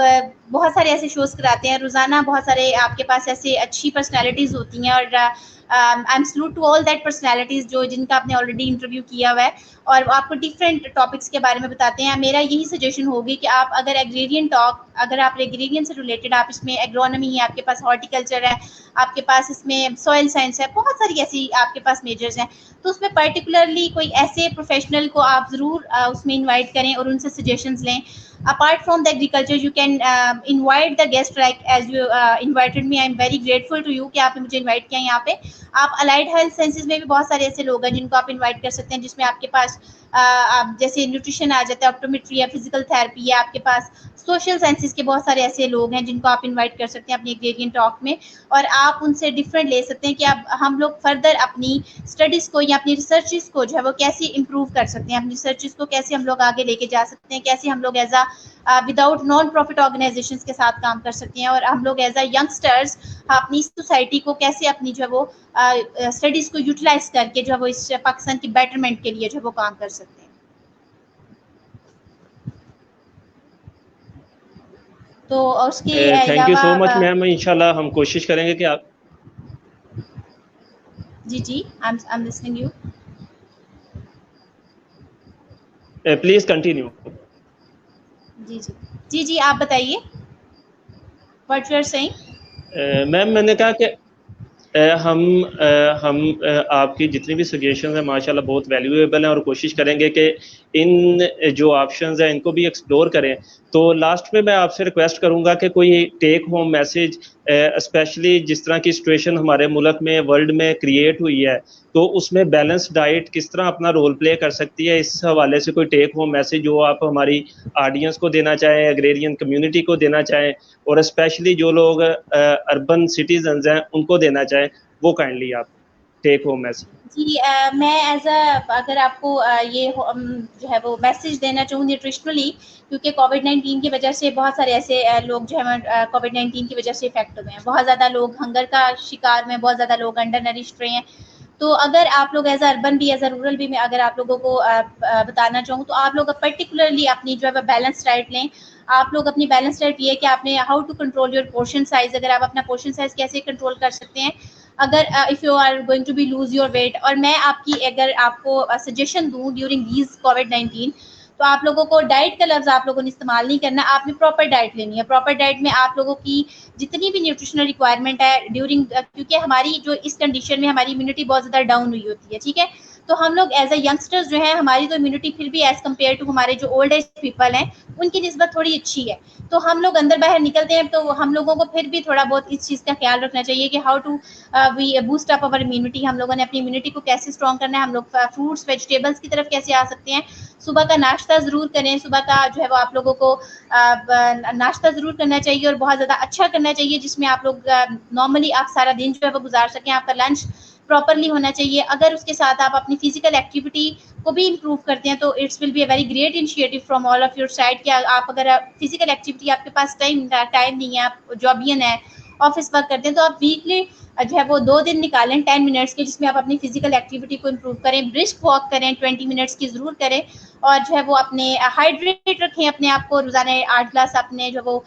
S2: बहुत सारे ऐसे शोज कराते हैं रोज़ाना, बहुत सारे आपके पास ऐसे अच्छी पर्सनालिटीज़ होती हैं और I am salute to all that personalities जो जिनका आपने ऑलरेडी इंटरव्यू किया हुआ है और आपको डिफरेंट टॉपिक्स के बारे में बताते हैं। मेरा यही सजेशन होगी कि आप अगर एग्रेरियन टॉक, अगर आप एग्रेरियन से रिलेटेड, आप इसमें एग्रोनॉमी है, आपके पास हॉर्टिकल्चर है, आपके पास इसमें सॉइल साइंस है, बहुत सारी ऐसी आपके पास मेजर्स हैं, तो उसमें पर्टिकुलरली कोई ऐसे प्रोफेशनल को आप ज़रूर उसमें इन्वाइट करें और उनसे सजेशंस लें। Apart from the agriculture, you can invite the guest like as you invited me. I am very grateful to you कि आपने मुझे invite किया यहाँ पे। आप अलाइड हेल्थ साइंसेज में भी बहुत सारे ऐसे लोग हैं जिनको आप इनवाइट कर सकते हैं जिसमें आपके पास आप जैसे न्यूट्रिशन आ जाता है, ऑप्टोमेट्री है, फिजिकल थेरेपी है, आपके पास सोशल साइंसेज के बहुत सारे ऐसे लोग हैं जिनको आप इनवाइट कर सकते हैं अपनी एग्रेरियन टॉक में और आप उनसे डिफरेंट ले सकते हैं कि आप हम लोग फर्दर अपनी स्टडीज़ को या अपनी रिसर्चेस को जो है वो कैसे इम्प्रूव कर सकते हैं, अपनी रिसर्चेस को कैसे हम लोग आगे लेके जा सकते हैं, कैसे हम लोग as without non profit organisations के साथ काम कर सकते हैं और हम लोग एज यंगस्टर्स अपनी सोसाइटी को कैसे अपनी जो है वो स्टडीज़ को यूटिलाइज करके जो है वो इस पाकिस्तान की बेटरमेंट के लिए जो है वो काम कर सकते हैं। तो उसके
S1: thank you so much ma'am, इंशाल्लाह हम कोशिश करेंगे कि आप
S2: जी I am listening you,
S1: please continue.
S2: जी आप बताइए what you are saying.
S1: Ma'am मैंने कहा कि हम आपकी जितनी भी सजेशंस हैं माशाल्लाह बहुत वैल्यूएबल हैं और कोशिश करेंगे कि इन जो ऑप्शंस हैं इनको भी एक्सप्लोर करें। तो लास्ट में मैं आपसे रिक्वेस्ट करूंगा कि कोई टेक होम मैसेज, स्पेशली जिस तरह की सिचुएशन हमारे मुल्क में वर्ल्ड में क्रिएट हुई है, तो उसमें बैलेंस डाइट किस तरह अपना रोल प्ले कर सकती है, इस हवाले से कोई टेक होम मैसेज जो आप हमारी ऑडियंस को देना चाहें, एग्रेरियन कम्युनिटी को देना चाहें, और स्पेशली जो लोग अर्बन सिटीजन्स हैं उनको देना चाहें, वो काइंडली आप टेक होम मैसेज।
S2: जी मैं एज अगर आपको जो है वो मैसेज देना चाहूँ न्यूट्रिशनली, क्योंकि कोविड-19 की वजह से बहुत सारे ऐसे लोग जो है कोविड-19 की वजह से इफेक्ट हुए हैं, बहुत ज़्यादा लोग हंगर का शिकार में, बहुत ज़्यादा लोग अंडर नरिश्ड रहे हैं। तो अगर आप लोग एज अर्बन भी एज रूरल भी में अगर आप लोगों को बताना चाहूँ, तो आप लोग पर्टिकुलरली अपनी जो है बैलेंस डाइट लें। आप लोग अपनी बैलेंस डाइट ये कि आपने how to control your portion size, अगर आप अपना पोर्शन साइज कैसे कंट्रोल कर सकते हैं अगर if you are going to be lose your weight. और मैं आपकी अगर आपको सजेशन दूँ ड्यूरिंग दीज कोविड-19, तो आप लोगों को डाइट का लफ्ज़ आप लोगों ने इस्तेमाल नहीं करना, आपने प्रॉपर डाइट लेनी है। प्रॉपर डाइट में आप लोगों की जितनी भी न्यूट्रिशनल रिक्वायरमेंट है ड्यूरिंग, क्योंकि हमारी जो इस कंडीशन में हमारी इम्यूनिटी बहुत ज़्यादा डाउन हुई होती है, ठीक है। तो हम लोग एज अ यंगस्टर्स जो है, हमारी तो इम्यूनिटी फिर भी एज कम्पेयर टू हमारे जो ओल्ड एज पीपल हैं उनकी निस्बत थोड़ी अच्छी है। तो हम लोग अंदर बाहर निकलते हैं तो हम लोगों को फिर भी थोड़ा बहुत इस चीज़ का ख्याल रखना चाहिए कि how to we boost up our immunity. हम लोगों ने अपनी इम्यूनिटी को कैसे स्ट्रॉन्ग करना है, हम लोग फ्रूट्स वेजिटेबल्स की तरफ कैसे आ सकते हैं। सुबह का नाश्ता ज़रूर करें, सुबह का जो है वो आप लोगों को नाश्ता ज़रूर करना चाहिए और बहुत ज़्यादा अच्छा करना चाहिए, जिसमें आप लोग नॉर्मली आप सारा दिन जो है वो गुजार सकें। आपका लंच प्रॉपरली होना चाहिए। अगर उसके साथ आप अपनी फिजिकल एक्टिविटी को भी इम्प्रूव करते हैं तो it's will be a very great initiative from all of your side कि आप अगर फिजिकल एक्टिविटी आपके पास टाइम नहीं है, आप जॉबियन है, ऑफिस वर्क करते हैं, तो आप वीकली जो है वो 2 दिन निकालें 10 मिनट्स के, जिसमें आप अपनी फिजिकल एक्टिविटी को इम्प्रूव करें। ब्रिस्क वॉक करें 20 मिनट्स की ज़रूर करें और जो है वो अपने हाइड्रेट रखें अपने आप को। रोज़ाना 8 ग्लास अपने जो वो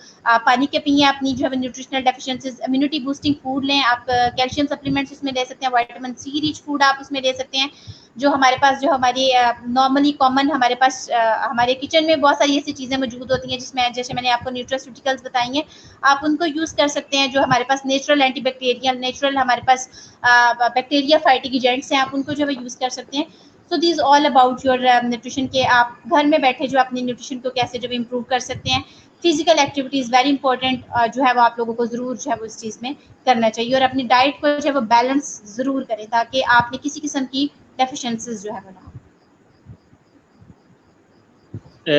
S2: पानी के पिए। अपनी जो है nutritional deficiencies, immunity boosting food लें आप। कैल्शियम सप्लीमेंट्स उसमें ले सकते हैं, विटामिन सी रिच फूड आप उसमें ले सकते हैं। जो हमारे पास जो हमारी नॉर्मली कॉमन हमारे पास हमारे किचन में बहुत सारी ऐसी चीज़ें मौजूद होती हैं जिसमें जैसे मैंने आपको न्यूट्रास्यूटिकल्स बताई हैं, आप उनको यूज़ कर सकते हैं। जो हमारे पास नेचुरल एंटीबैक्टीरियल, नेचुरल हमारे पास बैक्टीरिया फाइटिंग एजेंट्स हैं, आप उनको जो है यूज़ कर सकते हैं। So this all about your nutrition के आप घर में बैठे जो अपनी न्यूट्रिशन को कैसे जो इम्प्रूव कर सकते हैं। Physical activity is very important, जो है वो आप लोगों को ज़रूर जो है वो इस चीज़ में करना चाहिए और अपनी डाइट को जो है वो बैलेंस ज़रूर करें ताकि आपने किसी किस्म की डेफिशिएंसीज जो है वो ना हो।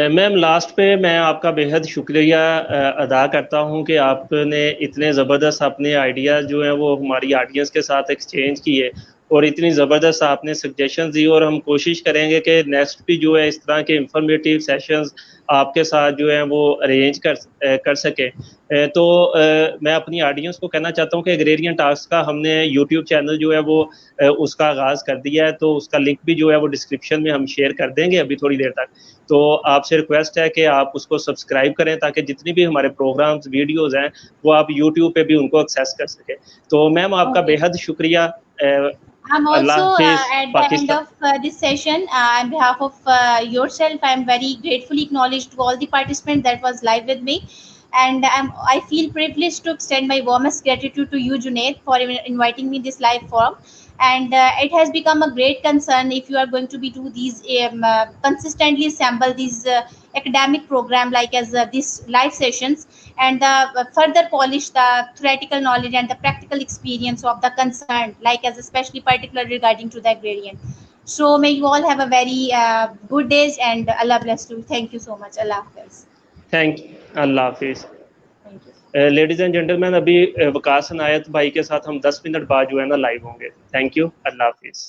S1: मैम लास्ट पे मैं आपका बेहद शुक्रिया अदा करता हूं कि आपने इतने ज़बरदस्त अपने आइडियाज़ जो हैं वो हमारी ऑडियंस के साथ एक्सचेंज किए और इतनी ज़बरदस्त आपने सजेशन दी, और हम कोशिश करेंगे कि नेक्स्ट भी जो है इस तरह के इंफॉर्मेटिव सेशंस आपके साथ जो है वो अरेंज कर सकें। तो मैं अपनी ऑडियंस को कहना चाहता हूं कि एग्रेरियन टॉक्स का हमने यूट्यूब चैनल जो है वो उसका आगाज़ कर दिया है, तो उसका लिंक भी जो है वो डिस्क्रिप्शन में हम शेयर कर देंगे अभी थोड़ी देर तक। तो आपसे रिक्वेस्ट है कि आप उसको सब्सक्राइब करें ताकि जितनी भी हमारे प्रोग्राम्स वीडियोज़ हैं वो आप यूट्यूब पे भी उनको एक्सेस कर सकें। तो मैम आपका बेहद शुक्रिया।
S2: I'm
S1: अल्लाह
S2: also
S1: हाफिज़
S2: at the end
S1: Pakistan.
S2: of this session. On behalf of yourself, I'm very gratefully acknowledged to all the participants that was live with me, and I feel privileged to extend my warmest gratitude to you, Junaid, for inviting me this live forum. And it has become a great concern if you are going to be do these consistently assemble these academic program like as these live sessions, and further polish the theoretical knowledge and the practical experience of the concerned, like as especially particular regarding to the agrarian. So may you all have a very good days and Allah bless you. Thank you so much. Allah Hafiz.
S1: Thank अल्लाह हाफिज़।
S2: Thank you.
S1: Ladies and gentleman, अभी वकास अनायत भाई के साथ हम 10 minute बाद जो है ना लाइव होंगे। Thank you. अल्लाह हाफिज़।